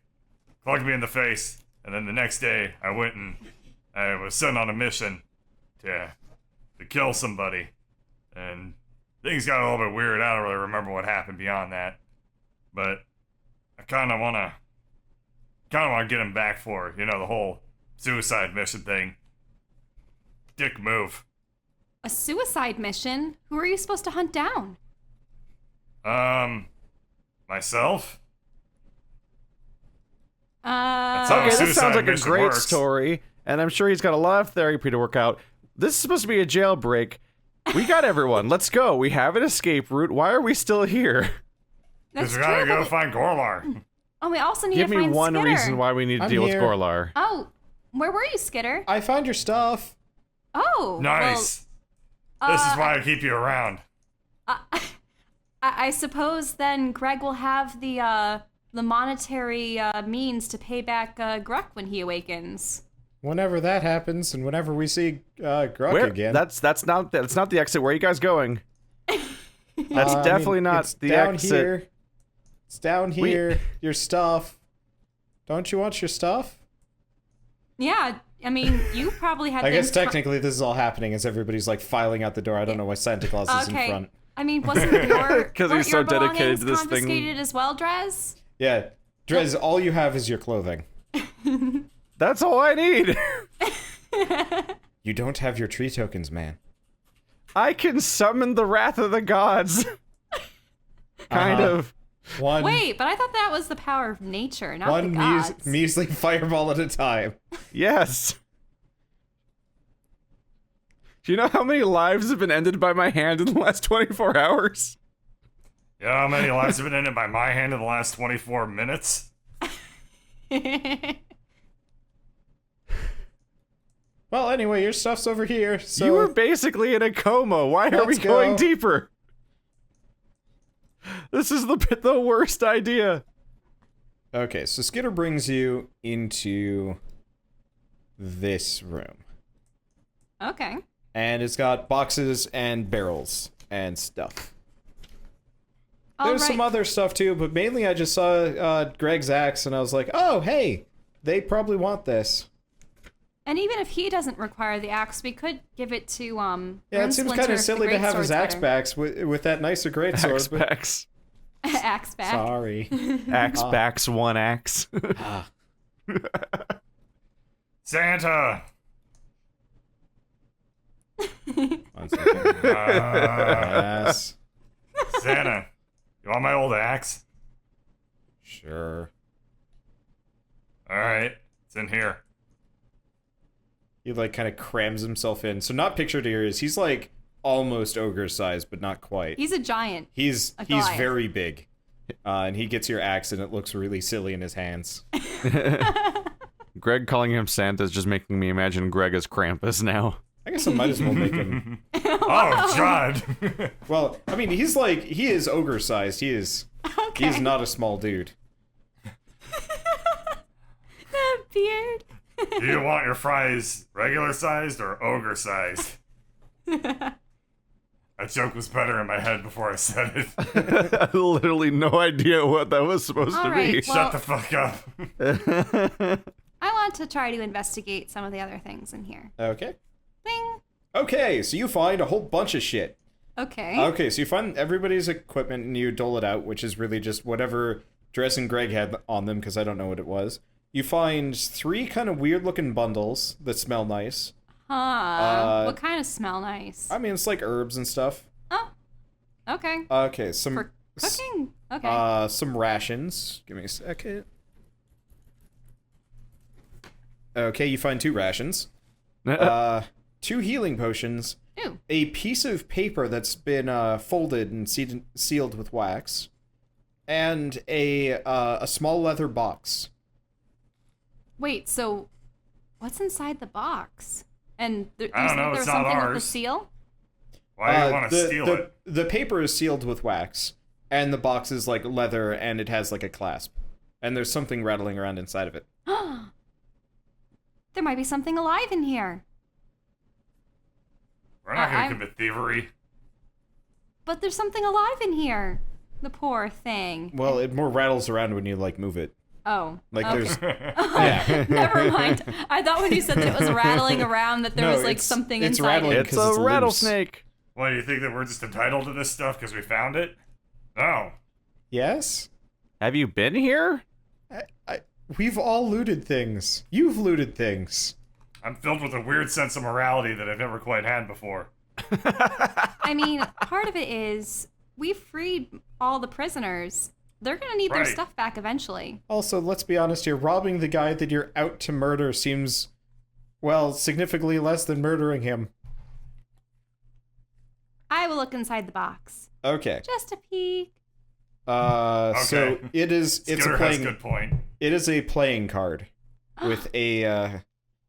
clogged me in the face, and then the next day I went and I was sent on a mission to kill somebody, and things got a little bit weird. I don't really remember what happened beyond that, but I kind of wanna get him back for, you know, the whole suicide mission thing. Dick move. A suicide mission? Who are you supposed to hunt down? Myself? Uh, how Okay, this suicide sounds like a mission great works. story. and I'm sure he's got a lot of therapy to work out. This is supposed to be a jailbreak. We got everyone. Let's go. We have an escape route. Why are we still here? That's Because we gotta true, go but find Gorlar. we also need Give to me find one Skitter. reason why we need to I'm deal here. with Gorlar. Oh, where were you, Skitter? I found your stuff. Oh, Nice. Well, This is why I keep you around. I suppose then Greg will have the monetary means to pay back Gruck when he awakens. Whenever that happens, and whenever we see Gruck again. That's not the exit. Where are you guys going? That's I definitely mean, not it's the down exit. Here. It's down here. Your stuff. Don't you want your stuff? Yeah, I mean, you probably had. I guess been technically this is all happening as everybody's like filing out the door. I don't know why Santa Claus is in front. I mean, wasn't your 'Cause he's weren't so your dedicated to this belongings thing. confiscated as well, Drez? Yeah, Drez, all you have is your clothing. That's all I need. You don't have your tree tokens, man. I can summon the wrath of the gods. Kind of. One, Wait, but I thought that was the power of nature, not one the gods. measly fireball at a time. Yes. Do you know how many lives have been ended by my hand in the last 24 hours? You know how many lives have been ended by my hand in the last 24 minutes? Well, anyway, your stuff's over here. So You were basically in a coma. Why are we Let's going go. deeper? This is the worst idea. okay, so Skitter brings you into this room. Okay. And it's got boxes and barrels and stuff. There's some other stuff too, but mainly I just saw Greg's axe and I was like, oh, hey, they probably want this. And even if he doesn't require the axe, we could give it to Yeah, it seems kind of silly to have his axe backs with that nicer greatsword. Axe backs. Axe back. Sorry. Axe backs, one axe. Santa! One second. Yes. Santa, you want my old axe? Sure. Alright, it's in here. He like kind of crams himself in. So not pictured here is he's like almost ogre size, but not quite. He's a giant. He's Goliath. very big. And he gets your axe and it looks really silly in his hands. Greg calling him Santa is just making me imagine Greg as Krampus now. I guess I might as well make him. Oh, God! Well, I mean, he is ogre sized. He is not a small dude. That beard. Do you want your fries regular sized or ogre sized? That joke was better in my head before I said it. I had literally no idea what that was supposed All to right, be. well- Shut the fuck up. I want to try to investigate some of the other things in here. Okay. Bing. Okay, so you find a whole bunch of shit. Okay. Okay, so you find everybody's equipment and you dole it out, which is really just whatever Dress and Greg had on them, because I don't know what it was. You find 3 kind of weird-looking bundles that smell nice. What kind of smell nice? I mean, it's like herbs and stuff. Oh. Okay. Okay, some For cooking. Okay. some rations. Give me a second. Okay, you find 2 rations. 2 healing potions. Ooh. A piece of paper that's been folded and sealed with wax, and a small leather box. Wait, so what's inside the box? And you I don't said know, there was it's not something with the ours. seal? Why do you want to steal it? The paper is sealed with wax, and the box is like leather, and it has like a clasp, and there's something rattling around inside of it. There might be something alive in here. We're not gonna I'm- commit thievery. But there's something alive in here. The poor thing. Well, it more rattles around when you like move it. Oh. Like okay. there's yeah. Never mind. I thought when you said that it was rattling around that there No, was like it's- something it's inside rattling. it. It's 'Cause a it's loose. rattlesnake. What, do you think that we're just entitled to this stuff because we found it? No. Yes. Have you been here? We've all looted things. You've looted things. I'm filled with a weird sense of morality that I've never quite had before. I mean, part of it is we freed all the prisoners. They're gonna need their Right. stuff back eventually. Also, let's be honest here. Robbing the guy that you're out to murder seems Well, significantly less than murdering him. I will look inside the box. Okay. Just a peek. So it's Skidder a has playing. good point. It is a playing card with a.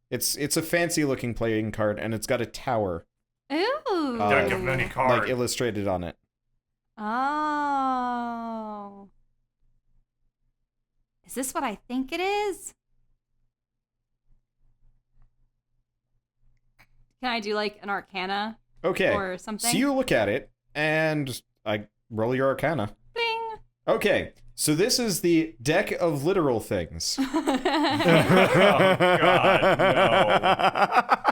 It's a fancy looking playing card, and it's got a tower Ooh. Deck of many cards. like illustrated on it. Oh. Is this what I think it is? Can I do like an arcana Okay. or something? So you look at it, and I roll your arcana. Bing. Okay. So this is the deck of literal things. Oh, God, no.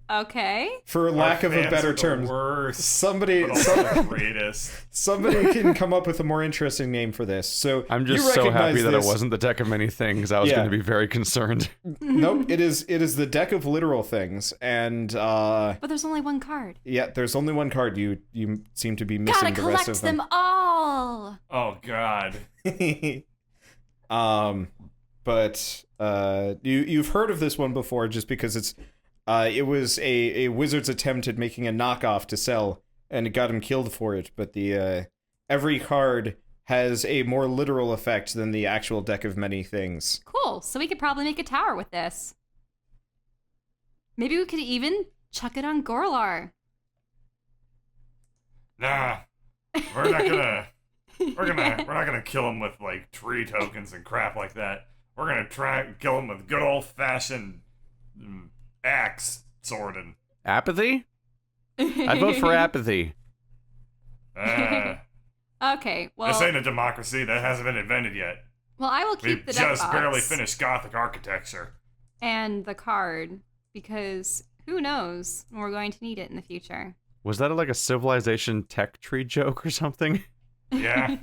Okay. For lack Our of a fans better are the term, worst, somebody but also the greatest. somebody can come up with a more interesting name for this. So I'm just you so recognize happy that it this- wasn't the deck of many things. I was Yeah. going to be very concerned. Nope, it is the deck of literal things, and But there's only one card. yeah, there's only one card. You seem to be missing Gotta the rest collect of them. them all. Oh, God. But you've heard of this one before, just because it was a wizard's attempt at making a knockoff to sell, and it got him killed for it. But the every card has a more literal effect than the actual deck of many things. Cool. So we could probably make a tower with this. Maybe we could even chuck it on Gorlar. Nah. We're not gonna... We're not gonna kill him with, like, tree tokens and crap like that. We're gonna try and kill him with good old-fashioned axe swording. Apathy? I'd vote for apathy. Okay, well, This ain't a democracy. That hasn't been invented yet. well, I will We've keep the deck just box barely finished Gothic architecture. and the card because who knows when we're going to need it in the future. Was that like a civilization tech tree joke or something? Yeah.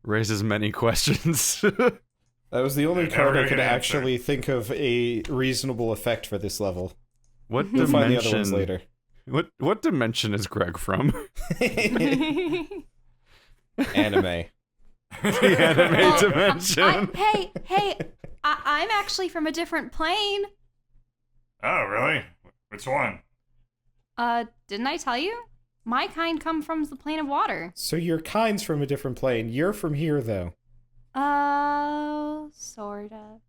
Raises many questions. That was the only They're card never I gonna could get an actually think of a reasonable effect for this level. What We'll find the other ones dimension? later. What dimension is Greg from? Anime. The anime Well, dimension. I'm actually from a different plane. Oh, really? Which one? Didn't I tell you? My kind come from the plane of water. So your kind's from a different plane. You're from here, though. Oh, sort of.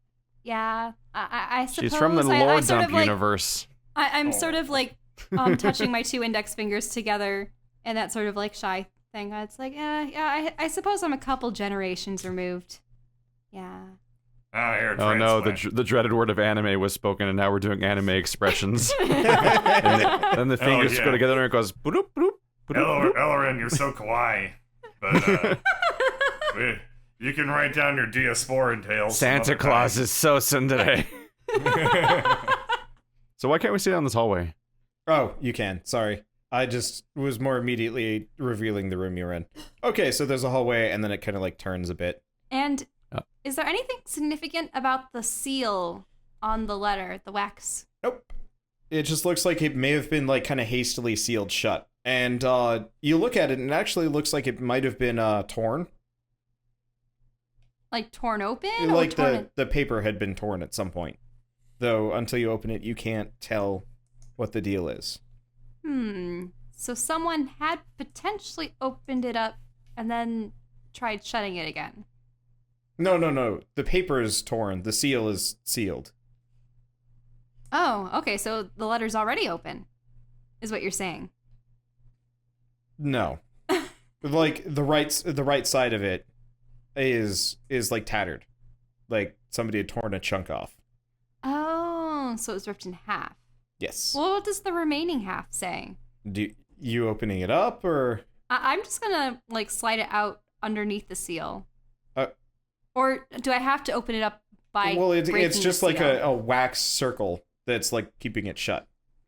Yeah, I suppose. She's from the I lore sort dump of like, universe. I'm Oh. sort of like touching my two index fingers together and that sort of like shy thing. It's like, I suppose I'm a couple generations removed. Yeah. Oh, here, Oh no, transplant. the dreaded word of anime was spoken, and now we're doing anime expressions. Then the fingers yeah. go together and it goes. Bloop, bloop, bloop, bloop. Ellerin, you're so kawaii. But, you can write down your Diasporan tales. some Santa other Claus time. is so tsundere. So why can't we see down this hallway? Oh, you can. Sorry. I just was more immediately revealing the room you're in. Okay, so there's a hallway, and then it kind of like turns a bit. And Oh. is there anything significant about the seal on the letter, the wax? Nope. It just looks like it may have been like kind of hastily sealed shut. And you look at it, and it actually looks like it might have been torn. Like torn open? Like or torn the paper had been torn at some point. Though until you open it, you can't tell what the deal is. So someone had potentially opened it up and then tried shutting it again. No. The paper is torn. The seal is sealed. Oh, okay. So the letter's already open, is what you're saying. No. Like the right side of it is like tattered. Like somebody had torn a chunk off. Oh, so it was ripped in half. Yes. Well, what does the remaining half say? Do you opening it up or I'm just gonna like slide it out underneath the seal. Uh, or do I have to open it up by? well, it's breaking just the like seal? a wax circle that's like keeping it shut.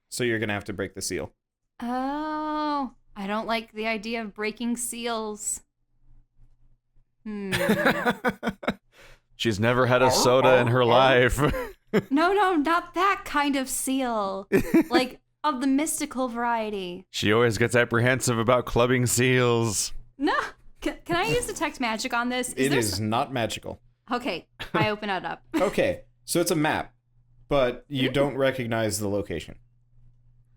So you're gonna have to break the seal. Oh, I don't like the idea of breaking seals. She's never had a soda in her life. No, not that kind of seal. Like of the mystical variety. She always gets apprehensive about clubbing seals. No. Can I use detect magic on this? It is not magical. Okay, I open it up. Okay, so it's a map, but you don't recognize the location.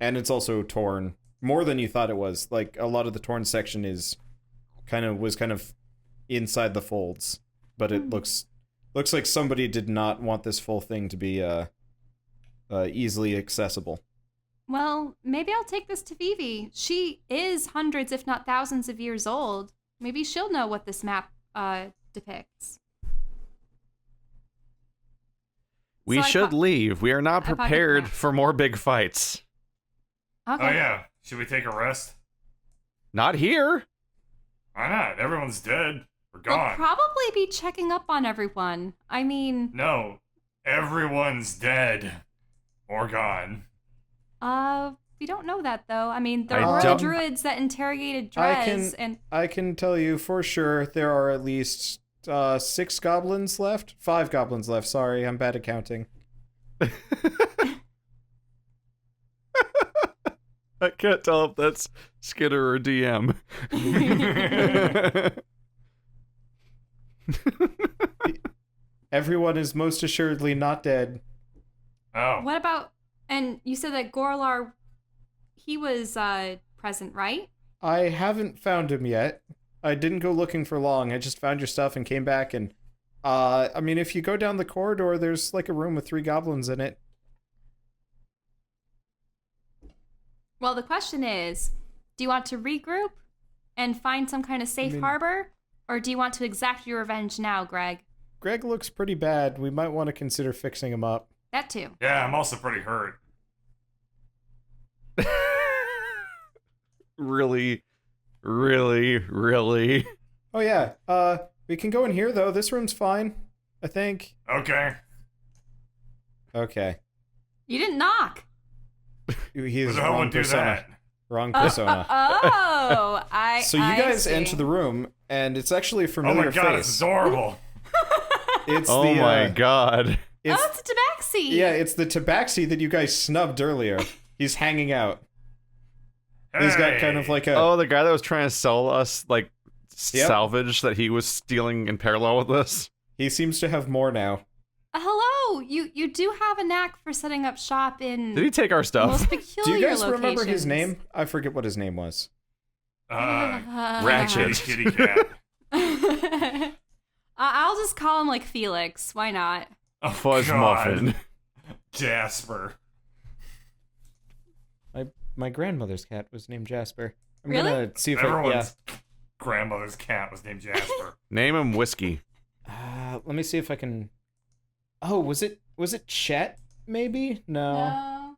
And it's also torn more than you thought it was. Like, a lot of the torn section was kind of inside the folds, but it looks like somebody did not want this full thing to be easily accessible. Well, maybe I'll take this to Vivi. She is hundreds, if not thousands of years old. Maybe she'll know what this map depicts. We So I should po- leave. We are not I pocket the prepared map. for more big fights. Okay. Oh yeah, should we take a rest? Not here. Why not? Everyone's dead. We're We'll gone. probably be checking up on everyone. I mean, No, everyone's dead or gone. we don't know that though. I mean, there I were don't- druids that interrogated I Drez, can- and I can tell you for sure there are at least 6 goblins left. 5 goblins left, sorry, I'm bad at counting. I can't tell if that's Skitter or DM. Everyone is most assuredly not dead. Oh, what about? And you said that Gorlar, he was present, right? I haven't found him yet. I didn't go looking for long. I just found your stuff and came back and I mean, if you go down the corridor, there's like a room with 3 goblins in it. Well, the question is, do you want to regroup and find some kind of safe harbor, or do you want to exact your revenge now, Greg? Greg looks pretty bad. We might want to consider fixing him up. That too. yeah, I'm also pretty hurt. Really, really, really. Oh yeah. We can go in here though. This room's fine, I think. Okay. Okay. You didn't knock. He's Who the hell wrong would do persona. that? Wrong persona. Oh, I. So you I guys see. enter the room, and it's actually a Oh familiar my god, it's face. adorable. It's Oh the, my god. It's, Oh, it's a tabaxi. yeah, it's the tabaxi that you guys snubbed earlier. He's hanging out. He's got kind of like a... Oh, the guy that was trying to sell us, like, Yep. salvage that he was stealing in parallel with this. He seems to have more now. Hello. You do have a knack for setting up shop in Did he take our most stuff? peculiar Do you guys remember his locations. name? I forget what his name was. Ratchet. Kitty cat. I'll just call him like Felix. Why not? Oh, Fudge God. muffin. Jasper. My grandmother's cat was named Jasper. I'm Really? gonna see if I... Yeah. Everyone's grandmother's cat was named Jasper. Name him Whiskey. Let me see if I can... Oh, was it Chet, maybe? No.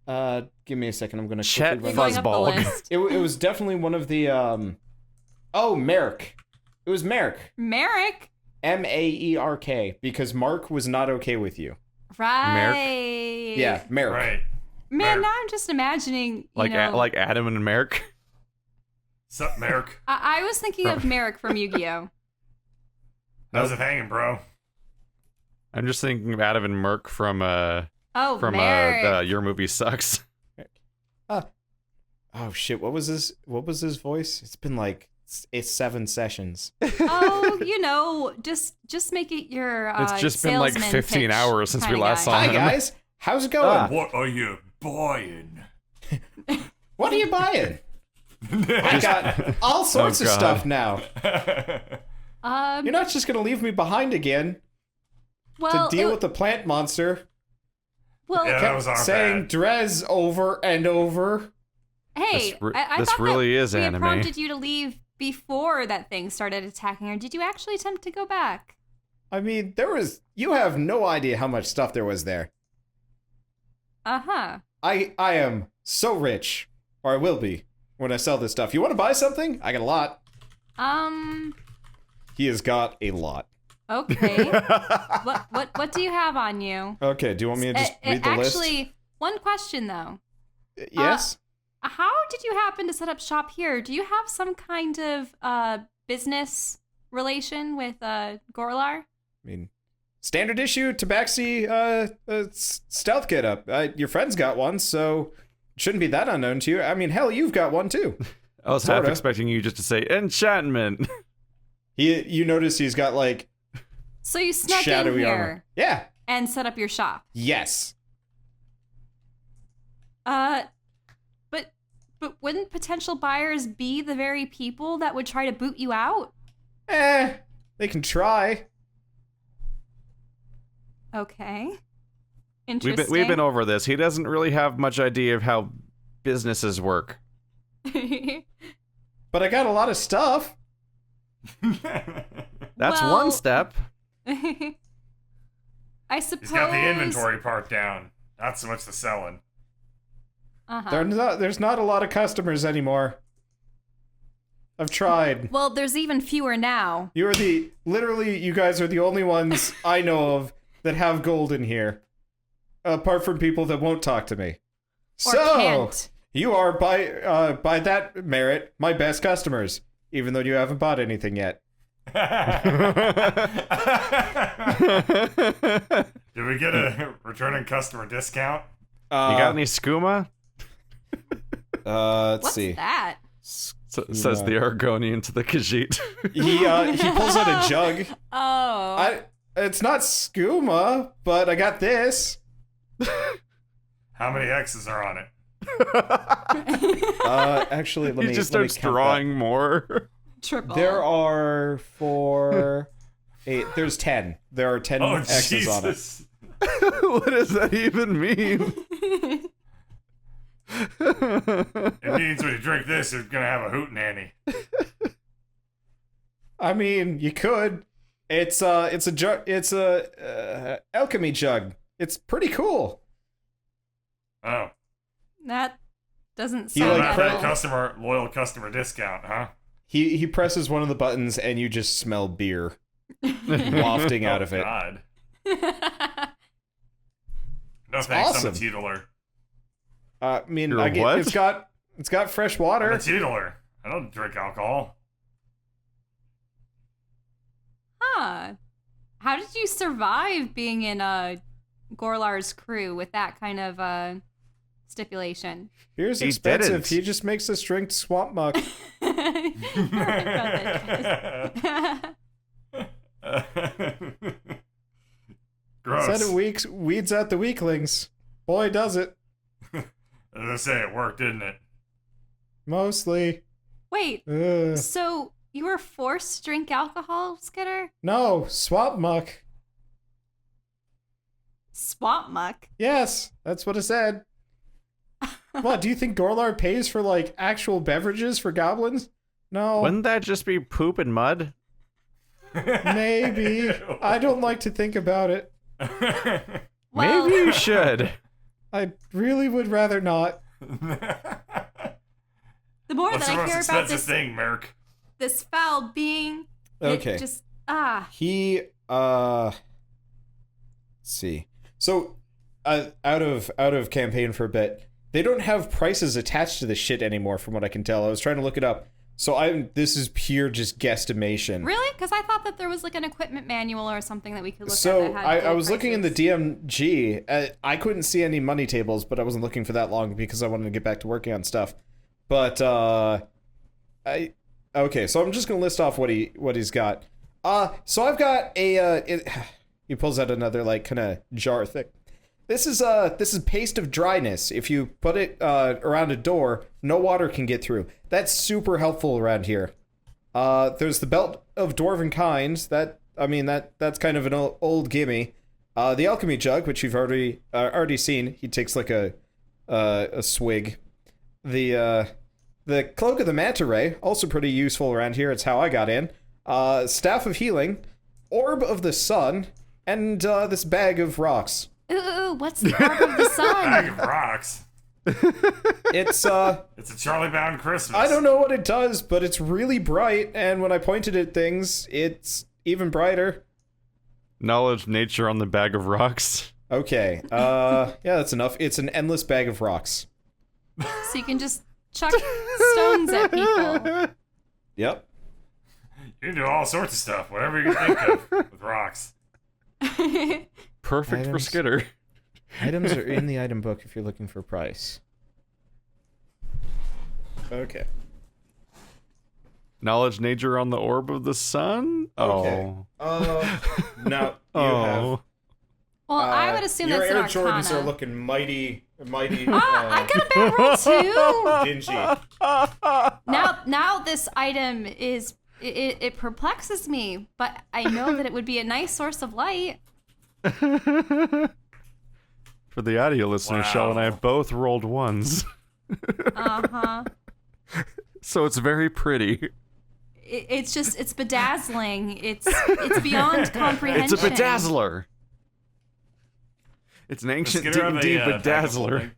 Give me a second. I'm gonna Chet quickly You're run going up the Fuzzball. list. It was definitely one of the Oh, Merrick. It was Merrick. Merrick. Maerk, because Mark was not okay with you. Right. Yeah, Merrick. Right. Man, Merrick. now I'm just imagining. Like, you know, like Adam and Merrick. Sup, Merrick? I was thinking of Merrick from Yu-Gi-Oh. How's it hanging, bro? I'm just thinking of Adam and Merc from Oh, Merrick. Your Movie Sucks. Oh shit, what was his voice? It's been like it's 7 sessions. Oh, you know, just make it your. It's just been like salesman 15 pitch hours since we kinda last guy. saw Hi him. guys, how's it going? What are you buying? What are you buying? I got all sorts of God. stuff now. Um, You're not just gonna leave me behind again well, to deal it- with the plant monster. well, Yeah. That was our saying bad. Drez over and over. hey, This re- I this thought really that is we had anime. prompted you to leave before that thing started attacking her. Did you actually attempt to go back? I mean, you have no idea how much stuff there was there. Uh-huh. I am so rich, or I will be, when I sell this stuff. You want to buy something? I got a lot. He has got a lot. Okay. what do you have on you? Okay, do you want me to just read the Actually, one question though. list? Yes? How did you happen to set up shop here? Do you have some kind of business relation with Gorlar? I mean, standard issue Tabaxi stealth kit up. Your friend's got one, so it shouldn't be that unknown to you. I mean, hell, you've got one too. I was half Sorta. expecting you just to say enchantment. You notice he's got like So you snuck in shadowy here armor. Yeah. and set up your shop. Yes. But wouldn't potential buyers be the very people that would try to boot you out? They can try. Okay. Interesting. We've been over this. He doesn't really have much idea of how businesses work. But I got a lot of stuff. That's Well- one step. I suppose. He's got the inventory part down. Not so much the selling. Uh-huh. There's not a lot of customers anymore. I've tried. Well, there's even fewer now. Literally, you guys are the only ones I know of that have gold in here. Apart from people that won't talk to me. Or So, can't. you are, by that merit, my best customers. Even though you haven't bought anything yet. Did we get a returning customer discount? You got any skooma? Let's What's see. that? Says the Argonian to the Khajiit. He pulls out a jug. Oh. It's not skooma, but I got this. How many X's are on it? Actually, let me. He just let me starts count drawing more. Triple. that. There are 4, 8. There's 10. There are 10 Oh, X's on it. Jesus. What does that even mean? It means when you drink this, you're going to have a hootenanny. I mean, you could. It's a jug. It's a alchemy jug. It's pretty cool. Oh. That doesn't He, sound like, Not ethical. that loyal customer discount, huh? He presses one of the buttons, and you just smell beer wafting out of it. God. No thanks, awesome. I'm a teetotaler. I mean, You're a what? it's got fresh I'm water. a teetotaler. I don't drink alcohol. Huh. How did you survive being in Gorlar's crew with that kind of stipulation? Beer's He expensive. didn't. He just makes us drink swamp muck. Gross. Said it weeds out the weaklings. Boy, does it. As I say, it worked, didn't it? Mostly. Wait, Ugh. so you were forced to drink alcohol, Skitter? No, swamp muck. Swamp muck? Yes, that's what it said. What, do you think Gorlar pays for, like, actual beverages for goblins? No, Wouldn't that just be poop and mud? maybe. I don't like to think about it. Well, Maybe you should. I really would rather not. the more What's that the I most hear about expensive thing, Merc? this foul being, Okay. it just, He, let's see. So, out of campaign for a bit, they don't have prices attached to this shit anymore, from what I can tell. I was trying to look it up. So this is pure just guesstimation. Really? Because I thought that there was like an equipment manual or something that we could look at. So That had I gold was looking in the prices. DMG. I couldn't see any money tables, but I wasn't looking for that long because I wanted to get back to working on stuff. But okay. So I'm just gonna list off what he's got. So I've got a. He pulls out another like kind of jar thing. This is paste of dryness. If you put it around a door, no water can get through. That's super helpful around here. There's the belt of dwarven kinds. That's kind of an old gimme. The alchemy jug, which you've already seen. He takes like a swig. The cloak of the manta ray, also pretty useful around here. It's how I got in. Staff of healing, orb of the sun, and this bag of rocks. Ooh, what's the orb of the Bag sun? of rocks. It's It's a Charlie Bound Christmas. I don't know what it does, but it's really bright, and when I pointed at things, it's even brighter. Knowledge nature on the bag of rocks. Okay, yeah, that's enough. It's an endless bag of rocks. So you can just chuck stones at people. Yep. You can do all sorts of stuff, whatever you can think of with rocks. Perfect for Items. Skitter. Items are in the item book if you're looking for price. Okay. Knowledge nature on the orb of the sun? Okay. Oh. Now you have. Well, I would assume your that's an Air Arcana. Jordans are looking mighty. I got a bad roll too. Dingy. Now this item is it perplexes me, but I know that it would be a nice source of light. For the audio listeners, Wow. Shell and I both rolled ones. Uh-huh. So it's very pretty. It's bedazzling. It's beyond comprehension. It's a bedazzler. It's an ancient Does Skidder have D&D a, bag of bedazzler. holding?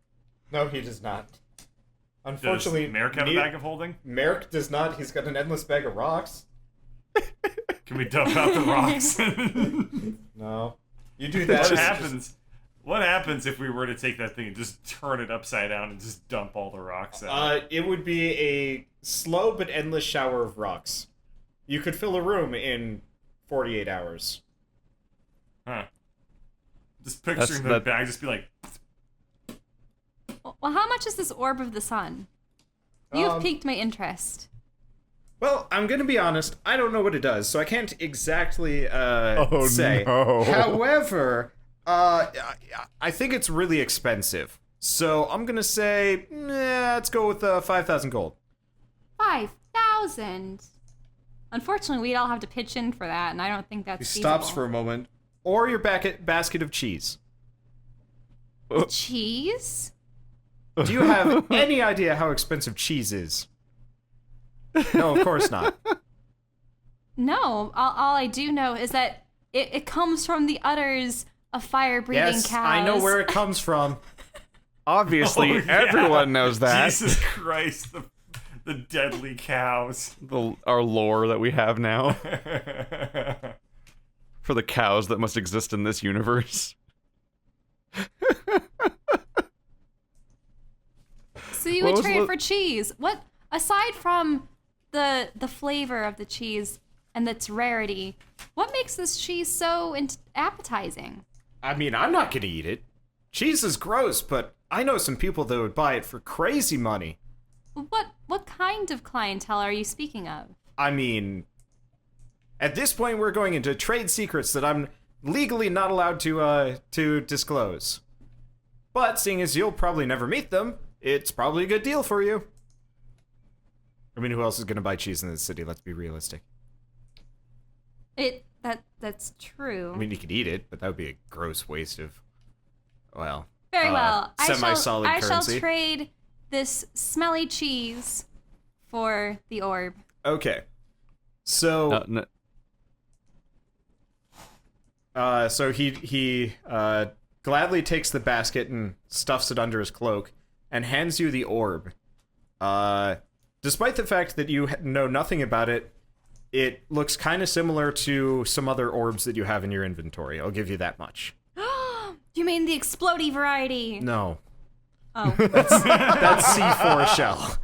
No, he does not. Does Unfortunately, Merrick have a bag of holding? Merrick does not. He's got an endless bag of rocks. Can we dump out the rocks? No. You do that. What it's happens? What happens if we were to take that thing and just turn it upside down and just dump all the rocks out? It would be a slow but endless shower of rocks. You could fill a room in 48 hours. Huh. Just picturing the bag just be like... Well, how much is this orb of the sun? You've piqued my interest. Well, I'm gonna be honest. I don't know what it does, so I can't exactly say. no. However, I think it's really expensive. So I'm gonna say, let's go with 5,000 gold. 5,000. Unfortunately, we'd all have to pitch in for that, and I don't think that's He stops for feasible. a moment. Or your basket of cheese. Cheese? Do you have any idea how expensive cheese is? No, of course not. No. All I do know is that it comes from the udders of fire-breathing Yes, cows. I know where it comes from. Obviously, Oh, yeah. everyone knows that. Jesus Christ, the deadly cows. Our lore that we have now for the cows that must exist in this universe. So you What would was trade the- it for cheese. What, aside from the flavor of the cheese and its rarity, what makes this cheese so appetizing? I mean, I'm not gonna eat it. Cheese is gross, but I know some people that would buy it for crazy money. What kind of clientele are you speaking of? I mean, at this point, we're going into trade secrets that I'm legally not allowed to disclose. But seeing as you'll probably never meet them, it's probably a good deal for you. I mean, who else is gonna buy cheese in this city? Let's be realistic. That's true. I mean, you could eat it, but that would be a gross waste of, well, Very well. semi-solid I shall currency. trade this smelly cheese for the orb. Okay. So, so he gladly takes the basket and stuffs it under his cloak and hands you the orb. Despite the fact that you know nothing about it, it looks kind of similar to some other orbs that you have in your inventory. I'll give you that much. You mean the explodey variety? No. Oh. That's C4 shell.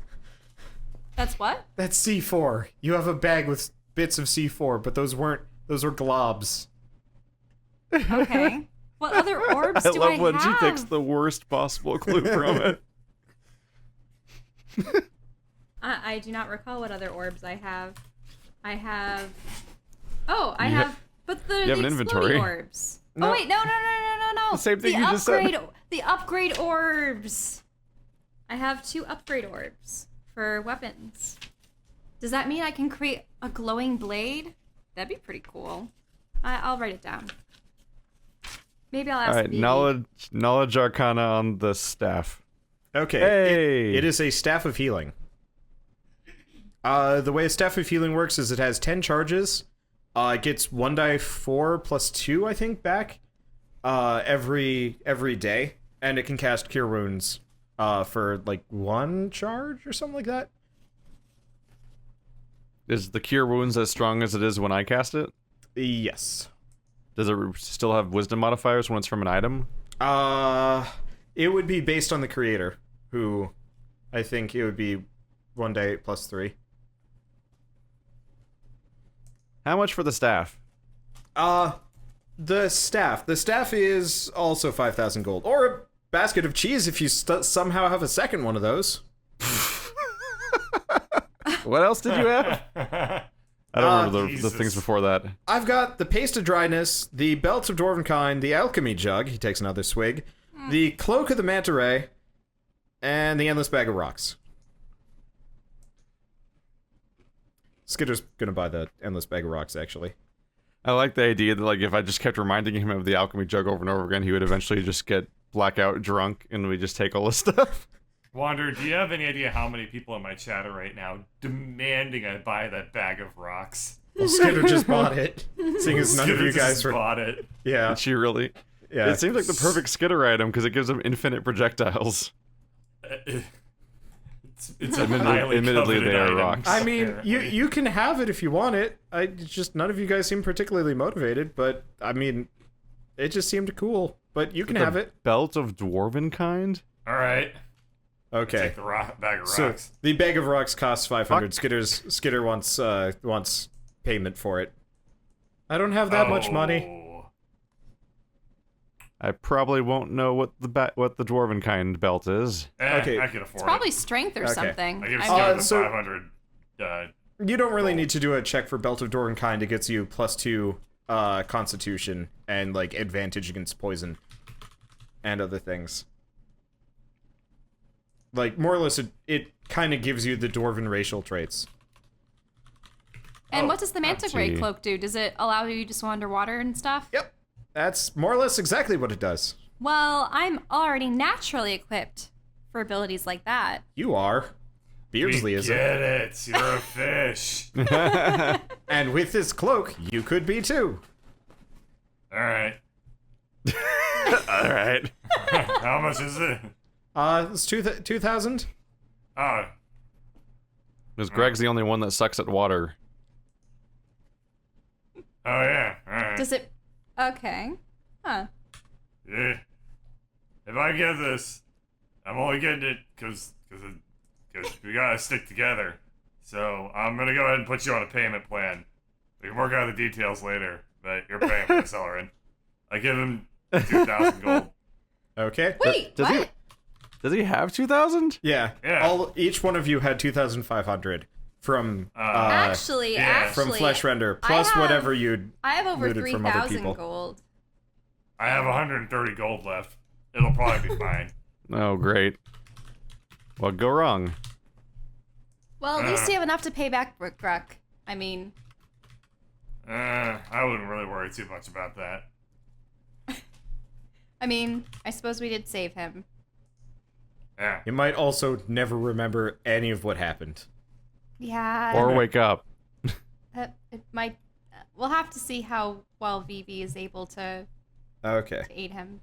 That's what? That's C4. You have a bag with bits of C4, but those were globs. Okay. What other orbs I do love I when have? she takes the worst possible clue from it. I do not recall what other orbs I have. I have... Oh, I You have... But the you have an explodey inventory. orbs. No. Oh, wait, no. The same thing the you just said. upgrade, The upgrade orbs. I have 2 upgrade orbs for weapons. Does that mean I can create a glowing blade? That'd be pretty cool. I'll write it down. Maybe I'll ask All right, Vivi. knowledge arcana on the staff. Okay. Hey! It is a staff of healing. The way a staff of healing works is it has 10 charges. It gets 1d4 plus 2, I think, back every day, and it can cast Cure Wounds for like 1 charge or something like that. Is the cure wounds as strong as it is when I cast it? Yes. Does it still have wisdom modifiers when it's from an item? It would be based on the creator, who I think it would be 1d8 plus 3. How much for the staff? The staff. The staff is also 5,000 gold. Or a basket of cheese if you somehow have a second one of those. What else did you have? I don't remember the Jesus. things before that. I've got the paste of dryness, the belt of dwarvenkind, the alchemy jug. He takes another swig. The cloak of the manta ray, and the endless bag of rocks. Skitter's gonna buy the endless bag of rocks, actually. I like the idea that, like, if I just kept reminding him of the alchemy jug over and over again, he would eventually just get blackout drunk, and we just take all this stuff. Wander, do you have any idea how many people in my chat are right now demanding I buy that bag of rocks? Well, Skitter just bought it, seeing as none of you Skitter guys just were. bought it. Yeah, Did she really? yeah. It seems like the perfect Skitter item because it gives him infinite projectiles. It's a highly Admittedly, coveted they are item, rocks. I mean, apparently. you can have it if you want it. It's just none of you guys seem particularly motivated, but I mean, it just seemed cool. But you can The have it. Belt of dwarven kind? All right. Okay. Take the bag of So rocks. the bag of rocks costs 500. Skitter wants payment for it. I don't have that much money. I probably won't know what the dwarven kind belt is. Okay. I can afford It's probably it. strength or Okay. something. I give I Skitter mean, the so- 500. You don't really need to do a check for belt of dwarvenkind. It gets you +2 constitution and like advantage against poison and other things. Like more or less, it kind of gives you the dwarven racial traits. and Oh, what does the manta ray gee. cloak do? Does it allow you to swim underwater and stuff? Yep, that's more or less exactly what it does. Well, I'm already naturally equipped for abilities like that. You are. Beardsley we isn't. get it. You're a fish. And with this cloak, you could be too. All right. All right. How much is it? It's 2,000. Oh, Because Greg's the only one that sucks at water. yeah. All right. Does it? Okay. Huh. Yeah. If I get this, I'm only getting it because we gotta stick together. So I'm gonna go ahead and put you on a payment plan. We can work out the details later, but you're paying for the Celerin. I give him 2,000 gold. Okay. Wait, Does what? Does he have 2,000? Yeah. Yeah. Each one of you had 2,500 from Actually, yeah. from Flesh Render, plus have- whatever you'd. I have over looted from other 3,000 people. gold. I have 130 gold left. It'll probably be fine. Oh, great. What go wrong? Well, at least you have enough to pay back Brook. I mean, I wouldn't really worry too much about that. I suppose we did save him. Yeah. You might also never remember any of what happened. Yeah. Or wake up. It might. We'll have to see how well Vivi is able to Okay. aid him.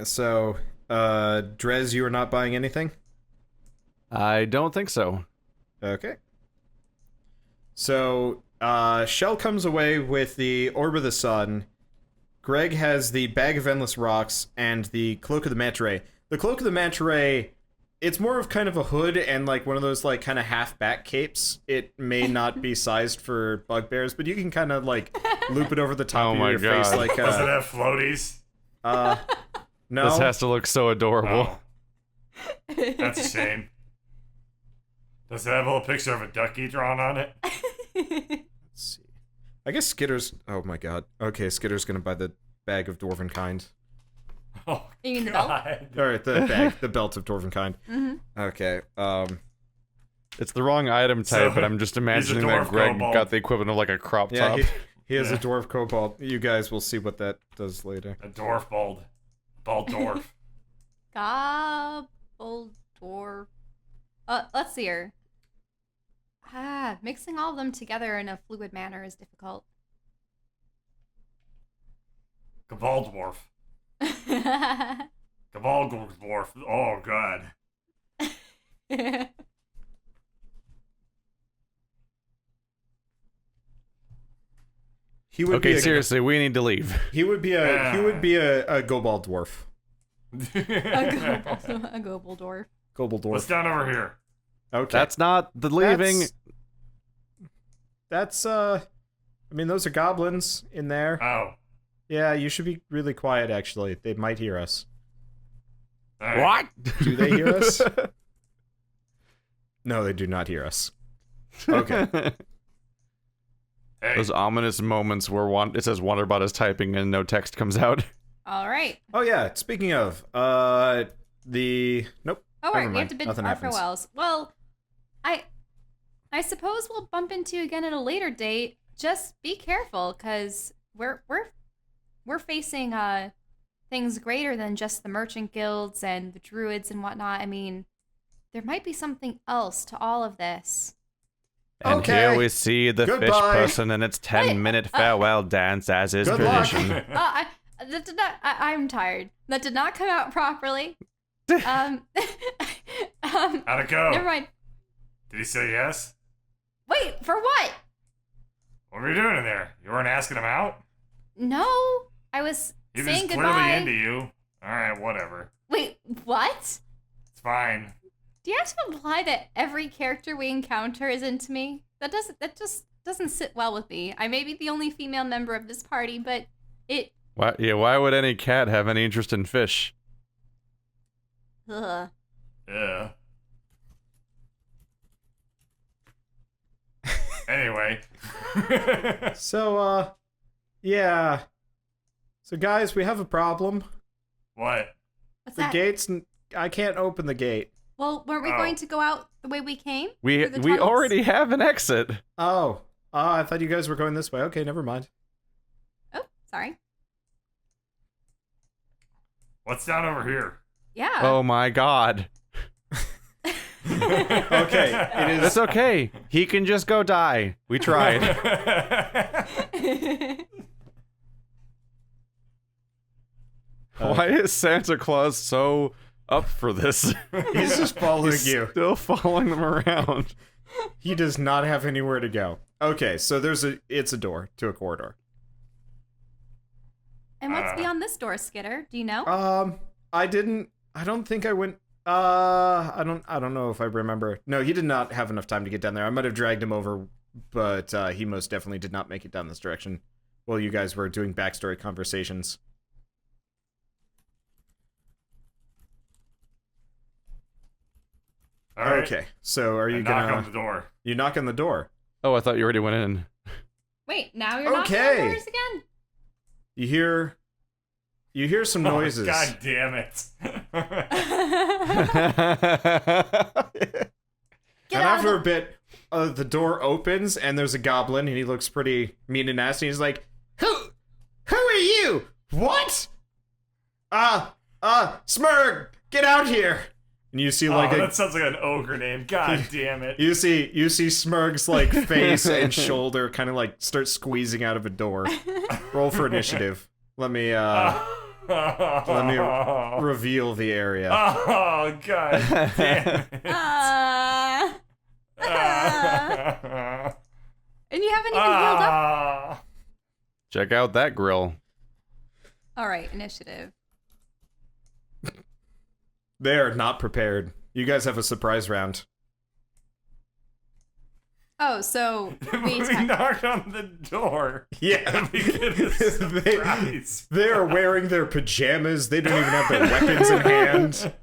So, Drez, you are not buying anything? I don't think so. Okay. So, Shell comes away with the Orb of the Sun. Greg has the Bag of Endless Rocks and the Cloak of the Manta Ray. The Cloak of the Manta Ray, it's more of kind of a hood and like one of those like kind of half back capes. It may not be sized for bugbears, but you can kind of like loop it over the top Oh of my your face God. like Does it have floaties? no. This has to look so adorable. Oh, that's a shame. Does it have a little picture of a ducky drawn on it? Let's see. I guess Skitter's. Oh my god. Okay, Skitter's gonna buy the bag of dwarven kind. Oh, You mean the belt? God. All right, the bag, the belt of dwarven kind. Okay. It's the wrong item type, So, but I'm just imagining that dwarf Greg kobold. got the equivalent of like a crop Yeah, top. he has a Yeah. dwarf cobalt. You guys will see what that does later. A dwarf bald dwarf. Gobble dwarf. Let's see here. Mixing all of them together in a fluid manner is difficult. Cabal dwarf. Cabal dwarf. Oh, God. He would Okay, be seriously, we need to leave. He would be a gobalt dwarf. a gobble dwarf. Gobble What's dwarf. down over here? Okay. That's not the leaving. That's I mean, those are goblins in there. Oh. Yeah, you should be really quiet. Actually, they might hear us. All right. What? Do they hear us? No, they do not hear us. Okay. Hey. Those ominous moments where it says Wanderbot is typing and no text comes out. All right. Oh yeah, speaking of, nope. Oh, Never right. We mind. have to bid Nothing our happens. farewells. Well, I suppose we'll bump into you again at a later date. Just be careful, because we're facing things greater than just the merchant guilds and the druids and whatnot. I mean, there might be something else to all of this. And Okay. here we see the fish Goodbye. person in its 10-minute farewell dance, as is Good luck. tradition. I'm tired. That did not come out properly. How'd it go? Never mind. Did he say yes? Wait, for what? What were you doing in there? You weren't asking him out? No, I was He was saying clearly goodbye. into you. Alright, whatever. Wait, what? It's fine. Do you have to imply that every character we encounter is into me? That just doesn't sit well with me. I may be the only female member of this party, but it. Why would any cat have any interest in fish? Ugh. Yeah. Anyway. So, yeah. So guys, we have a problem. What? What's The that? gates, I can't open the gate. Well, weren't we Oh. going to go out the way we came? We Through the tunnels? already have an exit. Oh. I thought you guys were going this way. Okay, never mind. Oh, sorry. What's down over here? Yeah. Oh my god. Okay, it is. It's okay. He can just go die. We tried. Why is Santa Claus so up for this? He's just following He's you. still following them around. He does not have anywhere to go. Okay, so it's a door to a corridor. And what's beyond this door, Skitter? Do you know? I don't think I went. I don't know if I remember. No, he did not have enough time to get down there. I might have dragged him over, but he most definitely did not make it down this direction while you guys were doing backstory conversations. All right. Okay, so are you Knock on gonna? the door. You knock on the door. Oh, I thought you already went in. Wait, now you're knocking Okay. on doors again? You hear some noises. Oh, God damn it. Get And out after of a bit, the door opens and there's a goblin, and he looks pretty mean and nasty. He's like, "Who are you? What? Smurg, get out here!" And you see like that sounds like an ogre name. God damn it. you see Smurg's like face and shoulder kind of like start squeezing out of a door. Roll for initiative. Let me reveal the area. Oh, God damn it. And you haven't even healed up? Check out that grill. All right, initiative. They're not prepared. You guys have a surprise round. Oh, so We knocked on the door. Yeah. We get a surprise. They're wearing their pajamas. They don't even have their weapons in hand.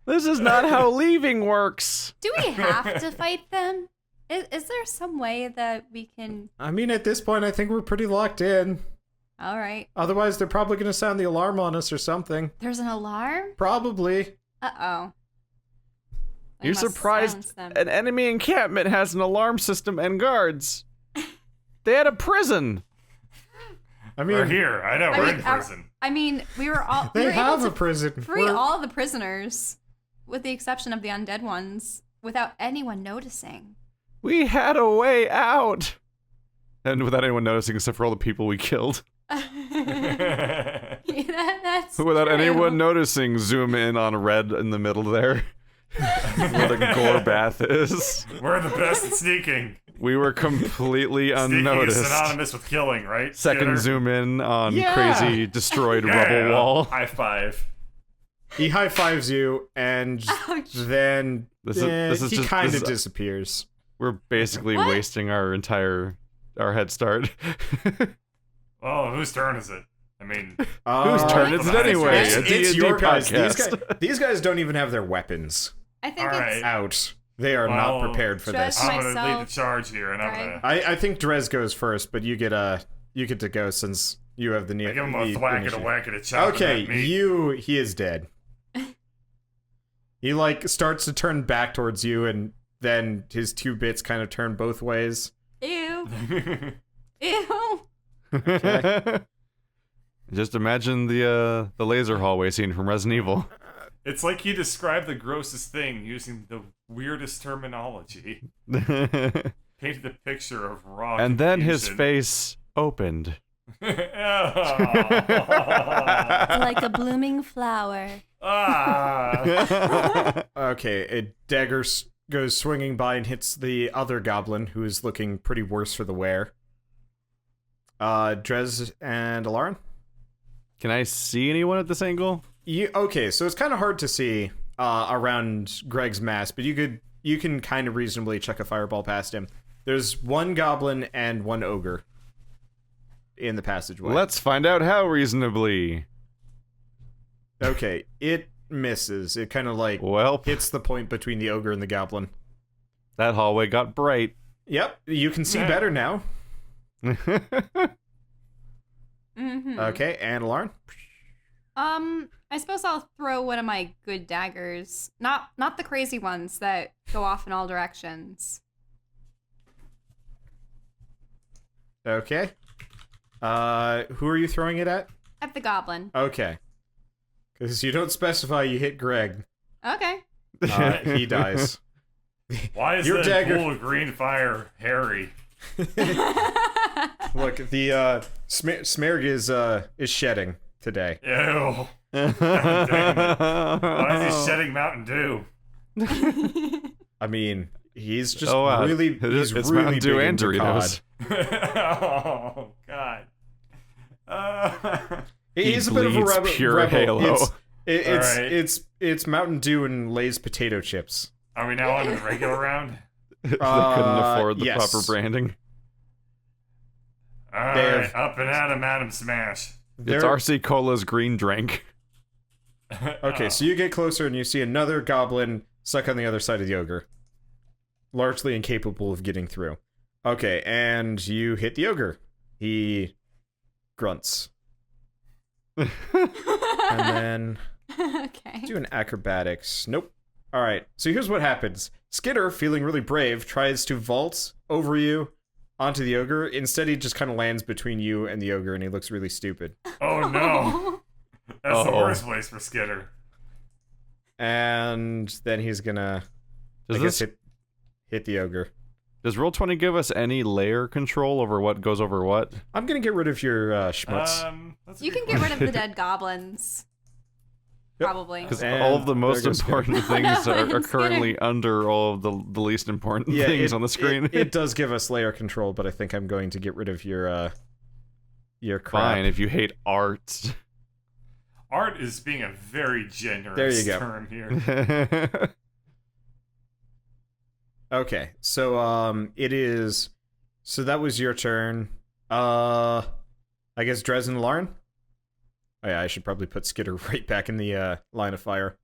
This is not how leaving works. do we have to fight them? Is there some way that we can... I mean, at this point, I think we're pretty locked in. All right. Otherwise, they're probably going to sound the alarm on us or something. There's an alarm? Probably. Uh-oh. I You're must surprised silence them. an enemy encampment has an alarm system and guards. They had a prison. I We're mean, here. I know. We're in prison. I mean, we were all... we they were have able a to prison. free We're- all the prisoners, with the exception of the undead ones, without anyone noticing. We had a way out. And without anyone noticing except for all the people we killed. That's Without true. anyone noticing, zoom in on red in the middle there. Where the gore bath is. We're the best at sneaking. We were completely Sneaking is unnoticed. synonymous with killing, right? Second Skinner? zoom in on Yeah. crazy destroyed Yeah. rubble wall. High five. He high fives you, and Ouch. then This is he just- kind this of is- disappears. We're basically What? wasting our head start. Oh, whose turn is it? I mean, Whose turn is it anyway? It's A D&D your guys. podcast. These guys don't even have their weapons I think All it's... right. out. They are not Well, prepared for Stress this. I'm gonna lead myself, the charge here, and I'm Greg. gonna I think Drez goes first, but you get to go since you have the give him a the thwack and a initiative. whack and a chop. Okay, at me. he is dead. He like starts to turn back towards you, and then his two bits kind of turn both ways. Ew. Ew. Just imagine the laser hallway scene from Resident Evil. It's like he described the grossest thing using the weirdest terminology. Painted a picture of raw And then his confusion. face opened. Like a blooming flower. Ah. Okay, a dagger goes swinging by and hits the other goblin, who is looking pretty worse for the wear. Drez and Alarin? Can I see anyone at this angle? Okay, so it's kind of hard to see around Greg's mask, but you can kind of reasonably chuck a fireball past him. There's one goblin and one ogre in the passageway. Let's find out how reasonably. Okay, it misses. It kind of like Well, hits the point between the ogre and the goblin. that hallway got bright. Yep, you can see better now. Mm-hmm. Okay, and Alarin? I suppose I'll throw one of my good daggers. Not the crazy ones that go off in all directions. Okay. Who are you throwing it at? At the goblin. Okay. Because you don't specify you hit Greg. Okay. He dies. Why is Your that dagger- pool of green fire hairy? Look, the Smerg is shedding today. Ew. Why is he shedding Mountain Dew? I mean, he's just Oh, wow. really It's he's really Mountain Dew big and into COD. Doritos. Oh God. He's a He bit of a bleeds rebel. pure Halo. It's Alright. it's Mountain Dew and Lay's potato chips. Are we now on the regular round? They couldn't afford the yes. proper branding. All They right, have- up and at 'em, Adam Smash. It's RC Cola's green drink. Okay, so you get closer and you see another goblin stuck on the other side of the ogre, largely incapable of getting through. Okay, and you hit the ogre. He grunts. And then Okay. do an acrobatics. Nope. All right. So here's what happens. Skitter, feeling really brave, tries to vault over you onto the ogre. Instead, he just kind of lands between you and the ogre, and he looks really stupid. Oh no, that's the Uh-oh. worst place for Skitter. And then he's gonna, I Does guess, this hit the ogre. does Roll20 give us any layer control over what goes over what? I'm gonna get rid of your schmutz. That's a You good can get rid of the question. dead goblins. Yep. Probably. Because And all of the most there goes Skinner. important things are Skinner. currently under all of the least important things on the screen. It does give us layer control, but I think I'm going to get rid of your crap. Fine if you hate art. Art is being a very generous There you go. term here. Okay, so it is. So that was your turn. I guess Drez and Lauren. Oh yeah, I should probably put Skitter right back in the line of fire.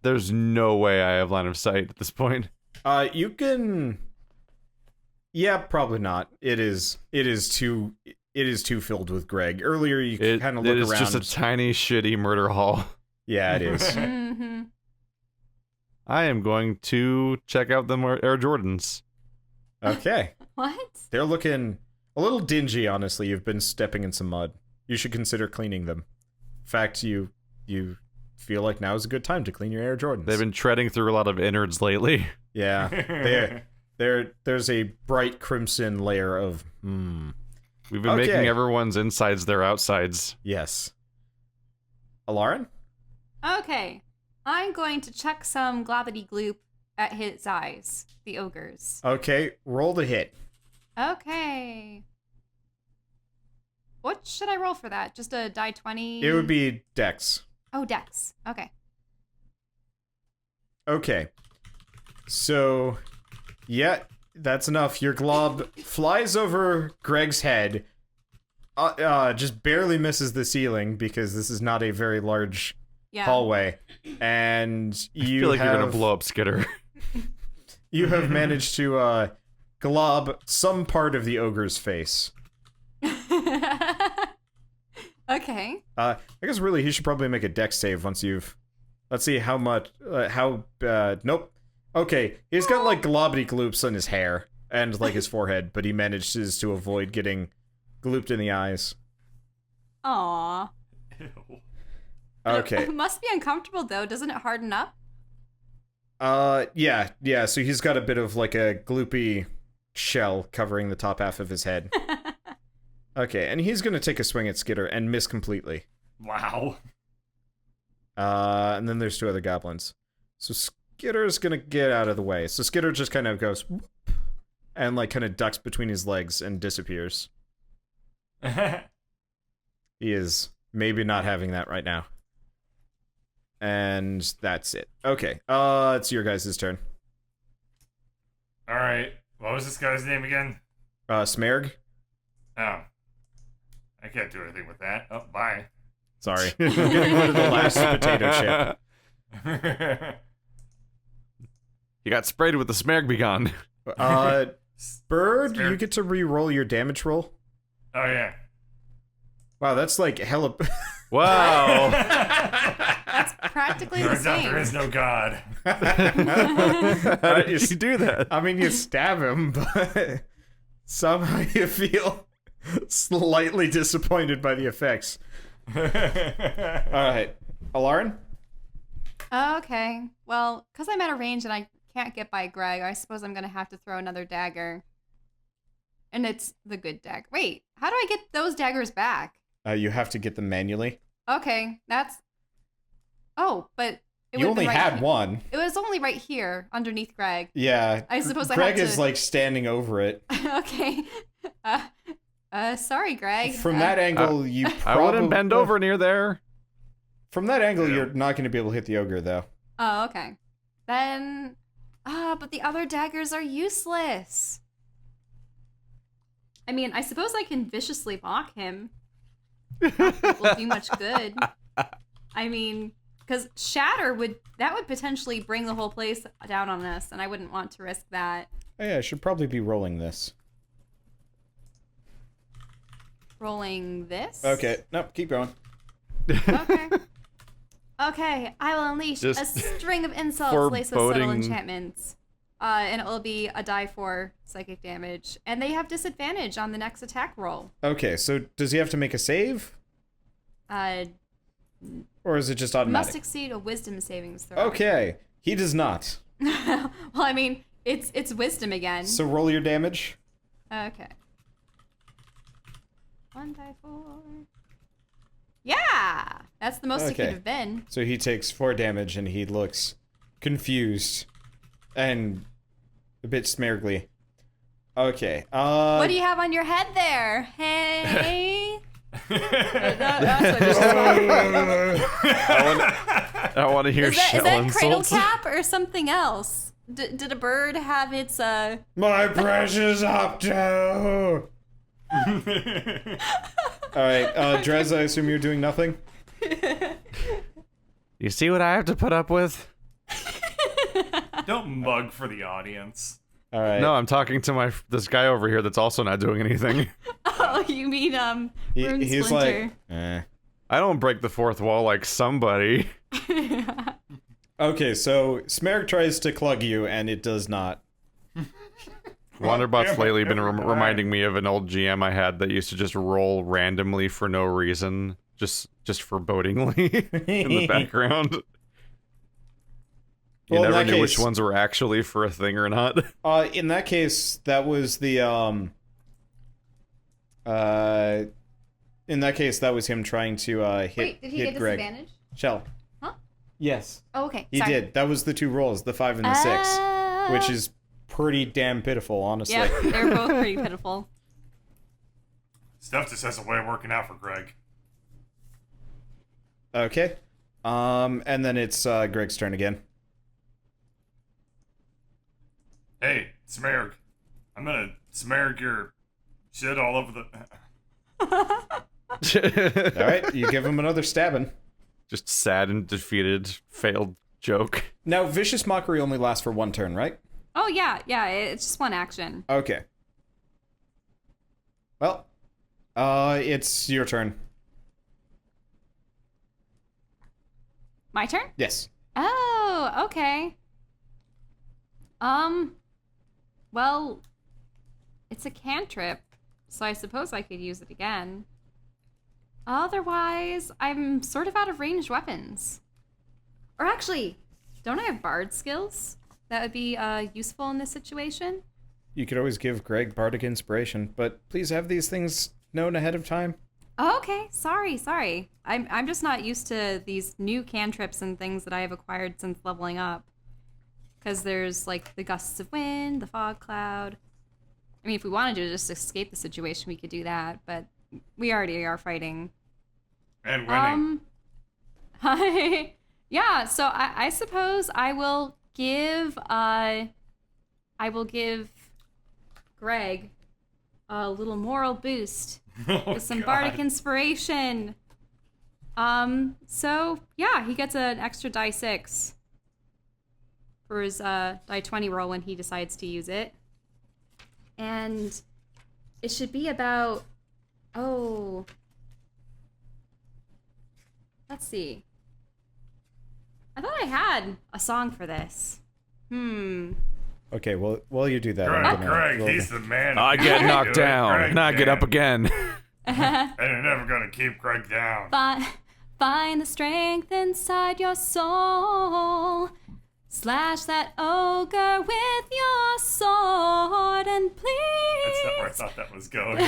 There's no way I have line of sight at this point. You can. Yeah, probably not. It is too filled with Greg. Earlier, you It kind of look is around. just a tiny, shitty murder hall. Yeah, it is. Mm-hmm. I am going to check out the Air Jordans. Okay, What? they're looking a little dingy. Honestly, you've been stepping in some mud. You should consider cleaning them. In fact, you feel like now is a good time to clean your Air Jordans. They've been treading through a lot of innards lately. Yeah, there's a bright crimson layer of We've been Okay. making everyone's insides their outsides. yes. Alarin? Okay. I'm going to chuck some globbity gloop at his eyes, the ogres. Okay, roll the hit. Okay. What should I roll for that? Just a die 20? It would be Dex. Oh, dex. Okay. Okay. So, yeah, that's enough. Your glob flies over Greg's head, just barely misses the ceiling because this is not a very large hallway, and I feel like you're gonna blow up Skitter. You have managed to glob some part of the ogre's face. Okay. I guess really he should probably make a dex save once you've. Let's see how much. Nope. Okay, he's got like globbity gloops on his hair and like his forehead, but he manages to avoid getting glooped in the eyes. Aww. Ew. Okay. It must be uncomfortable though. Doesn't it harden up? Yeah. So he's got a bit of like a gloopy shell covering the top half of his head. Okay, and he's gonna take a swing at Skitter and miss completely. Wow. And then there's 2 other goblins. So Skitter's gonna get out of the way. So Skitter just kind of goes whoop, and like kind of ducks between his legs and disappears. He is maybe not having that right now. And that's it. Okay, it's your guys' turn. All right. What was this guy's name again? Smerg? Oh. I can't do anything with that. Oh, bye. Sorry. I'm getting rid of the last potato chip. You got sprayed with the Smerg Begon. Bird, Smerg. you get to re-roll your damage roll. Oh, yeah. Wow, that's like hella... Wow. That's practically the Turns out there same. is no god. How did you do that? I mean, you stab him, but somehow you feel slightly disappointed by the effects. Alright. Alarin? Okay. Well, because I'm at a range and I can't get by Greg, I suppose I'm going to have to throw another dagger. And it's the good dagger. Wait, how do I get those daggers back? You have to get them manually. Okay, that's... Oh, but... You only had one. It was only right here, underneath Greg. Yeah. I suppose I Greg have to... is like standing over it. Okay. Sorry, Greg. From that angle, you probably... I wouldn't bend over near there. From that angle, Yeah. you're not going to be able to hit the ogre, though. Oh, okay. Then... but the other daggers are useless. I mean, I suppose I can viciously mock him. It will do much good. I mean, because Shatter would potentially bring the whole place down on us, and I wouldn't want to risk that. Oh, yeah, I should probably be rolling this. Rolling this. Okay. Nope, keep going. Okay. Okay, I will unleash a Just string of insults laced with subtle foreboding- enchantments. And it will be a die 4 psychic damage. And they have disadvantage on the next attack roll. Okay, so does he have to make a save? Or is it just automatic? Must exceed a wisdom savings throw. Okay, he does not. Well, I mean, it's wisdom again. So roll your damage. Okay. 1 die 4. Yeah! That's the most it Okay. could have been. So he takes 4 damage and he looks confused and a bit smergly. Okay. What do you have on your head there? Hey? That's what I want to hear is shell that cradle insults. cap or something else? Did a bird have its My precious Opto! Alright, Drez, I assume you're doing nothing? You see what I have to put up with? Don't mug for the audience. Alright. No, I'm talking to this guy over here that's also not doing anything. Oh, you mean Rune He's Splinter. like, eh. I don't break the fourth wall like somebody. Okay, so Smerg tries to clug you, and it does not. Wanderbots lately been reminding me of an old GM I had that used to just roll randomly for no reason, just forebodingly in the background. You Well, in never that knew which case- ones were actually for a thing or not. In that case, that was the, in that case, that was him trying to, hit, Wait, did he hit get Greg. disadvantage? Shell. Huh? Yes. Oh, okay. He Sorry. did. That was the 2 rolls, the 5 and the 6, which is pretty damn pitiful, honestly. Yep, they're both pretty pitiful. Stuff just has a way of working out for Greg. Okay. And then it's, Greg's turn again. Hey, Smerg. I'm gonna Smerg your shit all over the... Alright, you give him another stabbing. Just sad and defeated, failed joke. Now, Vicious Mockery only lasts for 1 turn, right? Oh, yeah, it's just 1 action. Okay. Well, it's your turn. My turn? Yes. Oh, okay. Well, it's a cantrip, so I suppose I could use it again. Otherwise, I'm sort of out of ranged weapons. Or actually, don't I have bard skills that would be useful in this situation? You could always give Greg Bardic Inspiration, but please have these things known ahead of time. Oh, okay, sorry. I'm just not used to these new cantrips and things that I have acquired since leveling up. Because there's, like, the gusts of wind, the fog cloud. I mean, if we wanted to just escape the situation, we could do that, but we already are fighting. And winning. Yeah, so I suppose I will give Greg a little moral boost with some bardic inspiration. So yeah, he gets an extra die 6 for his die 20 roll when he decides to use it. And it should be about, let's see. I thought I had a song for this. Okay, well, while you do that, Greg, he's the man. I get knocked down, Greg and I get up again. And you're never gonna keep Greg down. Find the strength inside your soul. Slash that ogre with your sword, and please. That's not where I thought that was going.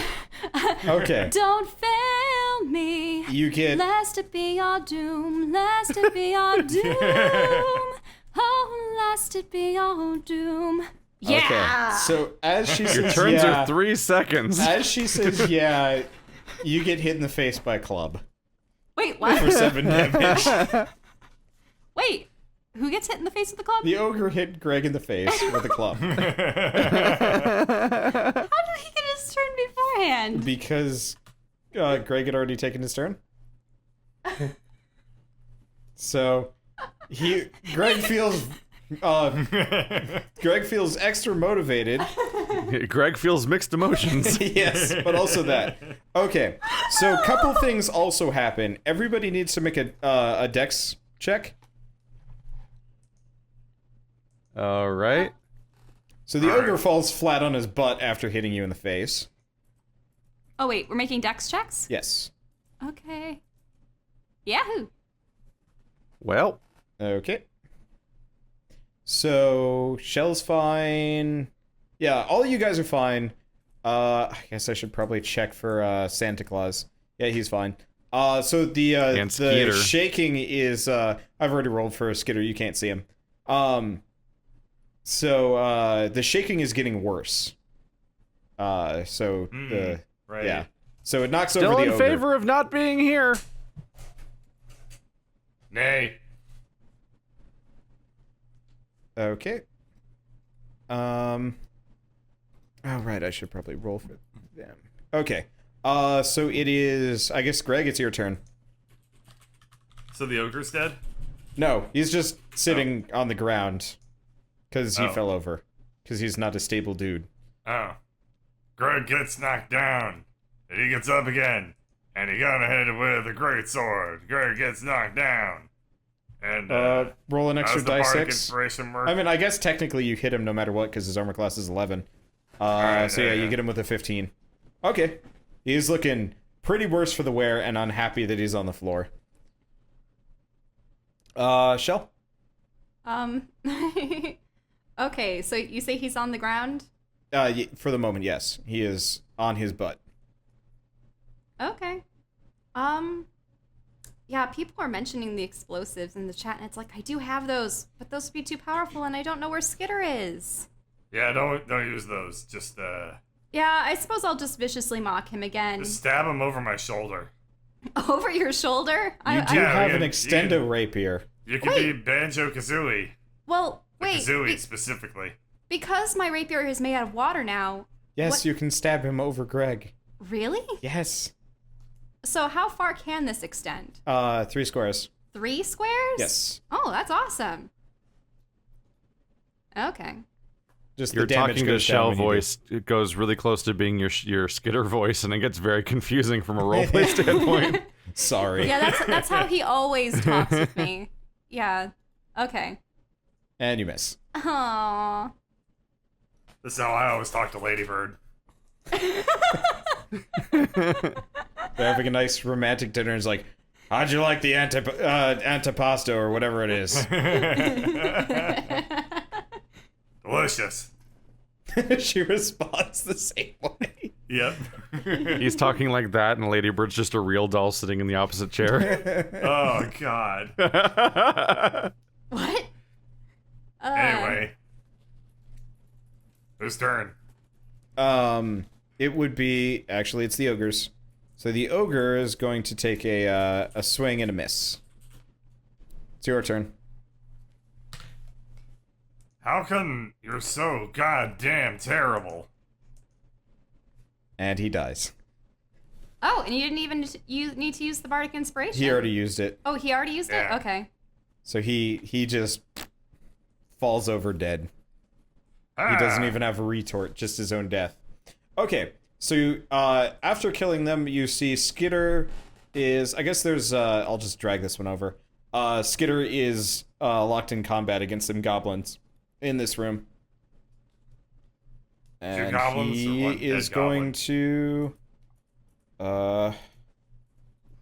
Okay. Don't fail me. You get... Lest it be our doom. Lest it be our doom. Oh, lest it be our doom. Yeah. Okay. So as she says, Your turns are 3 seconds. As she says, yeah, you get hit in the face by a club Wait, what? for 7 damage. Wait, who gets hit in the face with the club? The ogre hit Greg in the face with a club. How did he get his turn beforehand? Because Greg had already taken his turn. So Greg feels extra motivated. Greg feels mixed emotions. Yes, but also that. Okay, so a couple things also happen. Everybody needs to make a dex check. All right. So the ogre falls flat on his butt after hitting you in the face. Oh wait, we're making dex checks? Yes. Okay. Yahoo! Well, Okay. So Shell's fine. Yeah, all you guys are fine. I guess I should probably check for Santa Claus. Yeah, he's fine. So the Skeeter. shaking is I've already rolled for Skitter. You can't see him. So the shaking is getting worse. Right. Yeah. So it knocks still over the in ogre. favor of not being here. Nay. Okay. Oh right, I should probably roll for them. Okay. So it is. I guess Greg, it's your turn. So the ogre's dead? No, he's just sitting on the ground because he Oh. fell over. Because he's not a stable dude. Oh. Greg gets knocked down. And he gets up again. And he got hit with a great sword. Greg gets knocked down. And Roll an extra how's the die bardic 6. inspiration work? I mean, I guess technically you hit him no matter what because his armor class is 11. Alright, So yeah, you get him with a 15. Okay. He's looking pretty worse for the wear and unhappy that he's on the floor. Shell? Okay, so you say he's on the ground? For the moment, yes. He is on his butt. Okay. Yeah, people are mentioning the explosives in the chat, and it's like, I do have those, but those would be too powerful, and I don't know where Skitter is. Yeah, don't use those. Just Yeah, I suppose I'll just viciously mock him again. just stab him over my shoulder. Over your shoulder? You do Yeah, have you an can- extendo rapier. You can be Banjo-Kazooie. Well, wait, Kazooie, specifically. because my rapier is made out of water now. Yes, What? you can stab him over Greg. Really? Yes. So how far can this extend? 3 squares. 3 squares? Yes. Oh, that's awesome. Okay. Just You're the damage talking to goes down Shell when you do. voice. It goes really close to being your Skitter voice, and it gets very confusing from a roleplay standpoint. Sorry. Yeah, that's how he always talks with me. Yeah. Okay. And you miss. Aww. This is how I always talk to Ladybird. They're having a nice romantic dinner and it's like, how'd you like the antipasto or whatever it is? Delicious. She responds the same way. Yep. He's talking like that, and Ladybird's just a real doll sitting in the opposite chair. Oh, God. What? Anyway. Whose turn? It would be, actually, it's the ogre's. So the ogre is going to take a swing and a miss. It's your turn. How come you're so goddamn terrible? And he dies. Oh, and you didn't even need to use the bardic inspiration. He already used it. Oh, he already used Yeah. it. Okay. So he just falls over dead. He doesn't even have a retort, just his own death. Okay, so after killing them, you see Skitter is... I guess there's... I'll just drag this one over. Skitter is locked in combat against some goblins in this room. And goblins or one he is dead going goblin? to...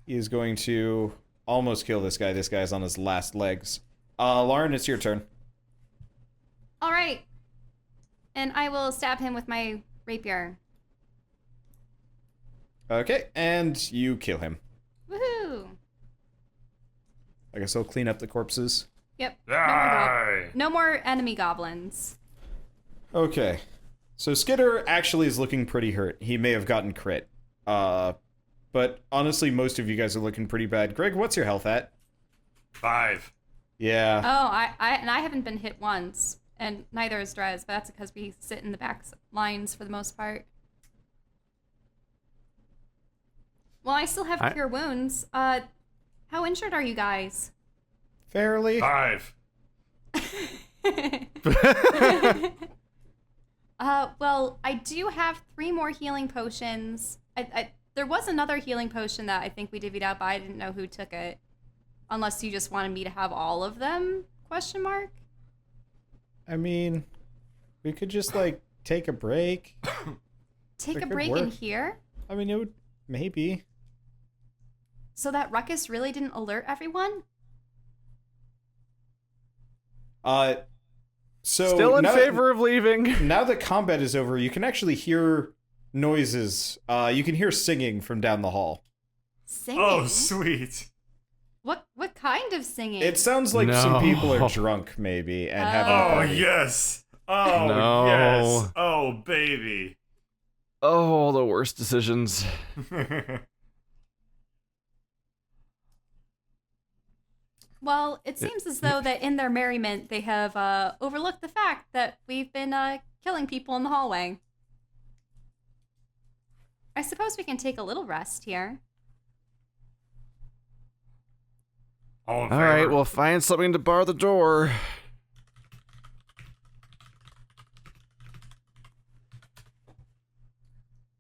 he is going to almost kill this guy. This guy's on his last legs. Lauren, it's your turn. All right. And I will stab him with my rapier. Okay, and you kill him. Woohoo! I guess I'll clean up the corpses. Yep. Die! No more enemy goblins. Okay. So Skitter actually is looking pretty hurt. He may have gotten crit. But honestly, most of you guys are looking pretty bad. Greg, what's your health at? 5. Yeah. Oh, I haven't been hit once, and neither is Drez, but that's because we sit in the back lines for the most part. Well, I still have cure wounds. How injured are you guys? Fairly. 5. Well, I do have 3 more healing potions. There was another healing potion that I think we divvied out, but I didn't know who took it. Unless you just wanted me to have all of them? Question mark. I mean, we could just, like, take a break. Take That a could break in work. here? I mean, it would... Maybe. So that ruckus really didn't alert everyone? So... Still in now- favor of leaving. Now that combat is over, you can actually hear noises. You can hear singing from down the hall. Singing? Oh, sweet. What kind of singing? It sounds like some No. people are drunk, maybe, and having a Oh, party. yes. Oh, No. yes. Oh, baby. Oh, the worst decisions. Well, it seems as though that in their merriment they have overlooked the fact that we've been killing people in the hallway. I suppose we can take a little rest here. All in All right, favor? we'll find something to bar the door.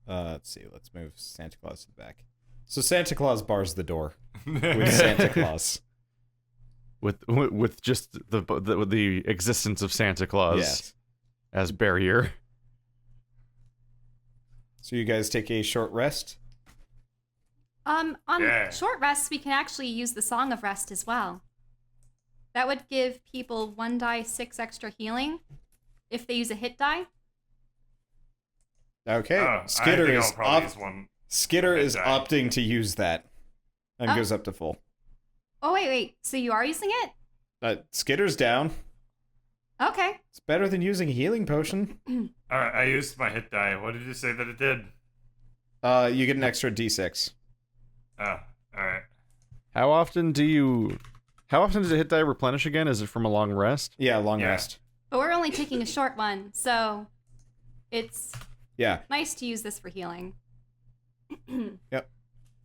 Let's see. Let's move Santa Claus to the back. So Santa Claus bars the door with Santa Claus. With just the existence of Santa Claus Yes. as barrier. So you guys take a short rest. On Yeah. short rests, we can actually use the Song of Rest as well. That would give people 1d6 extra healing if they use a hit die. Okay. Oh, Skitter I think is I'll probably up. use one. Skitter hit is die. opting to use that, and Oh. goes up to full. Oh, wait. So you are using it? Skitter's down. Okay. It's better than using a healing potion. Alright, I used my hit die. What did you say that it did? You get an extra d6. Oh, alright. How often does a hit die replenish again? Is it from a long rest? Yeah, long Yeah. rest. But we're only taking a short one, so it's Yeah. nice to use this for healing. Yep.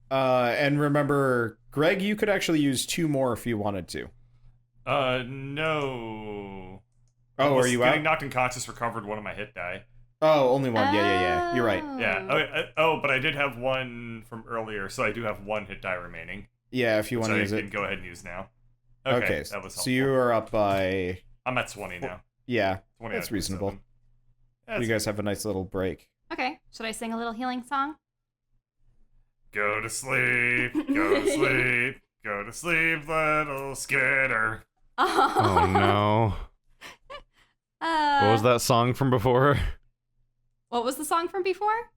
And remember, Greg, you could actually use 2 more if you wanted to. No. Oh, are you getting out? knocked unconscious recovered one of my hit die. Oh, only one. Yeah. You're right. Yeah. But I did have one from earlier, so I do have 1 hit die remaining. Yeah, if you want to use I it. can go ahead and use now. Okay, that was helpful. so you are up by... I'm at 20 now. Yeah, 20 that's out of reasonable. 27. You guys have a nice little break. Okay. Should I sing a little healing song? Go to sleep, go to sleep, go to sleep, little Skitter. Oh no. What was that song from before? What was the song from before?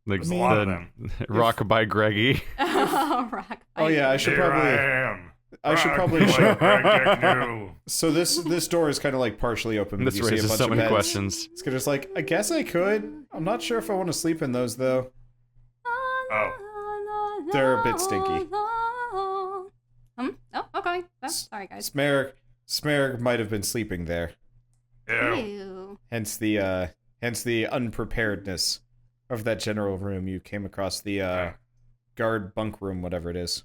Like There's a lot of them. Rockabye Greggy. Rock. Oh yeah, I should Here probably... I am. I should probably Rock show... Greg Agnew. So this door is kind of like partially open. This you see a raises bunch so of many beds. questions. It's just like, I guess I could. I'm not sure if I want to sleep in those though. Oh. They're a bit stinky. Oh, okay. Oh, sorry, guys. Smerg might have been sleeping there. Ew. Ew. Hence the unpreparedness of that general room. You came across the guard bunk room, whatever it is.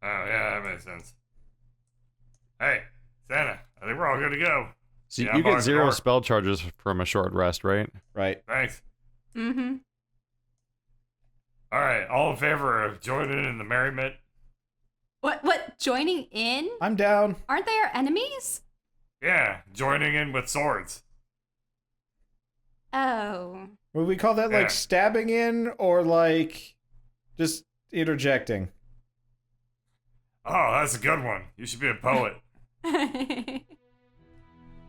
Oh, yeah, that makes sense. Hey, Santa, I think we're all good to go. So Yeah, you get bar 0 door. spell charges from a short rest, right? Right. Thanks. Mm-hmm. All right, all in favor of joining in the merriment? What? Joining in? I'm down. Aren't they our enemies? Yeah, joining in with swords. Oh. Would we call that Yeah. like stabbing in or like just interjecting? Oh, that's a good one. You should be a poet.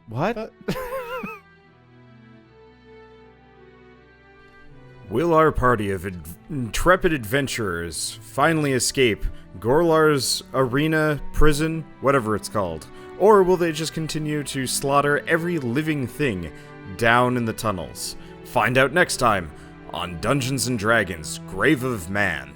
What? Will our party of intrepid adventurers finally escape Gorlar's arena, prison, whatever it's called? Or will they just continue to slaughter every living thing down in the tunnels? Find out next time on Dungeons & Dragons: Grave of Man.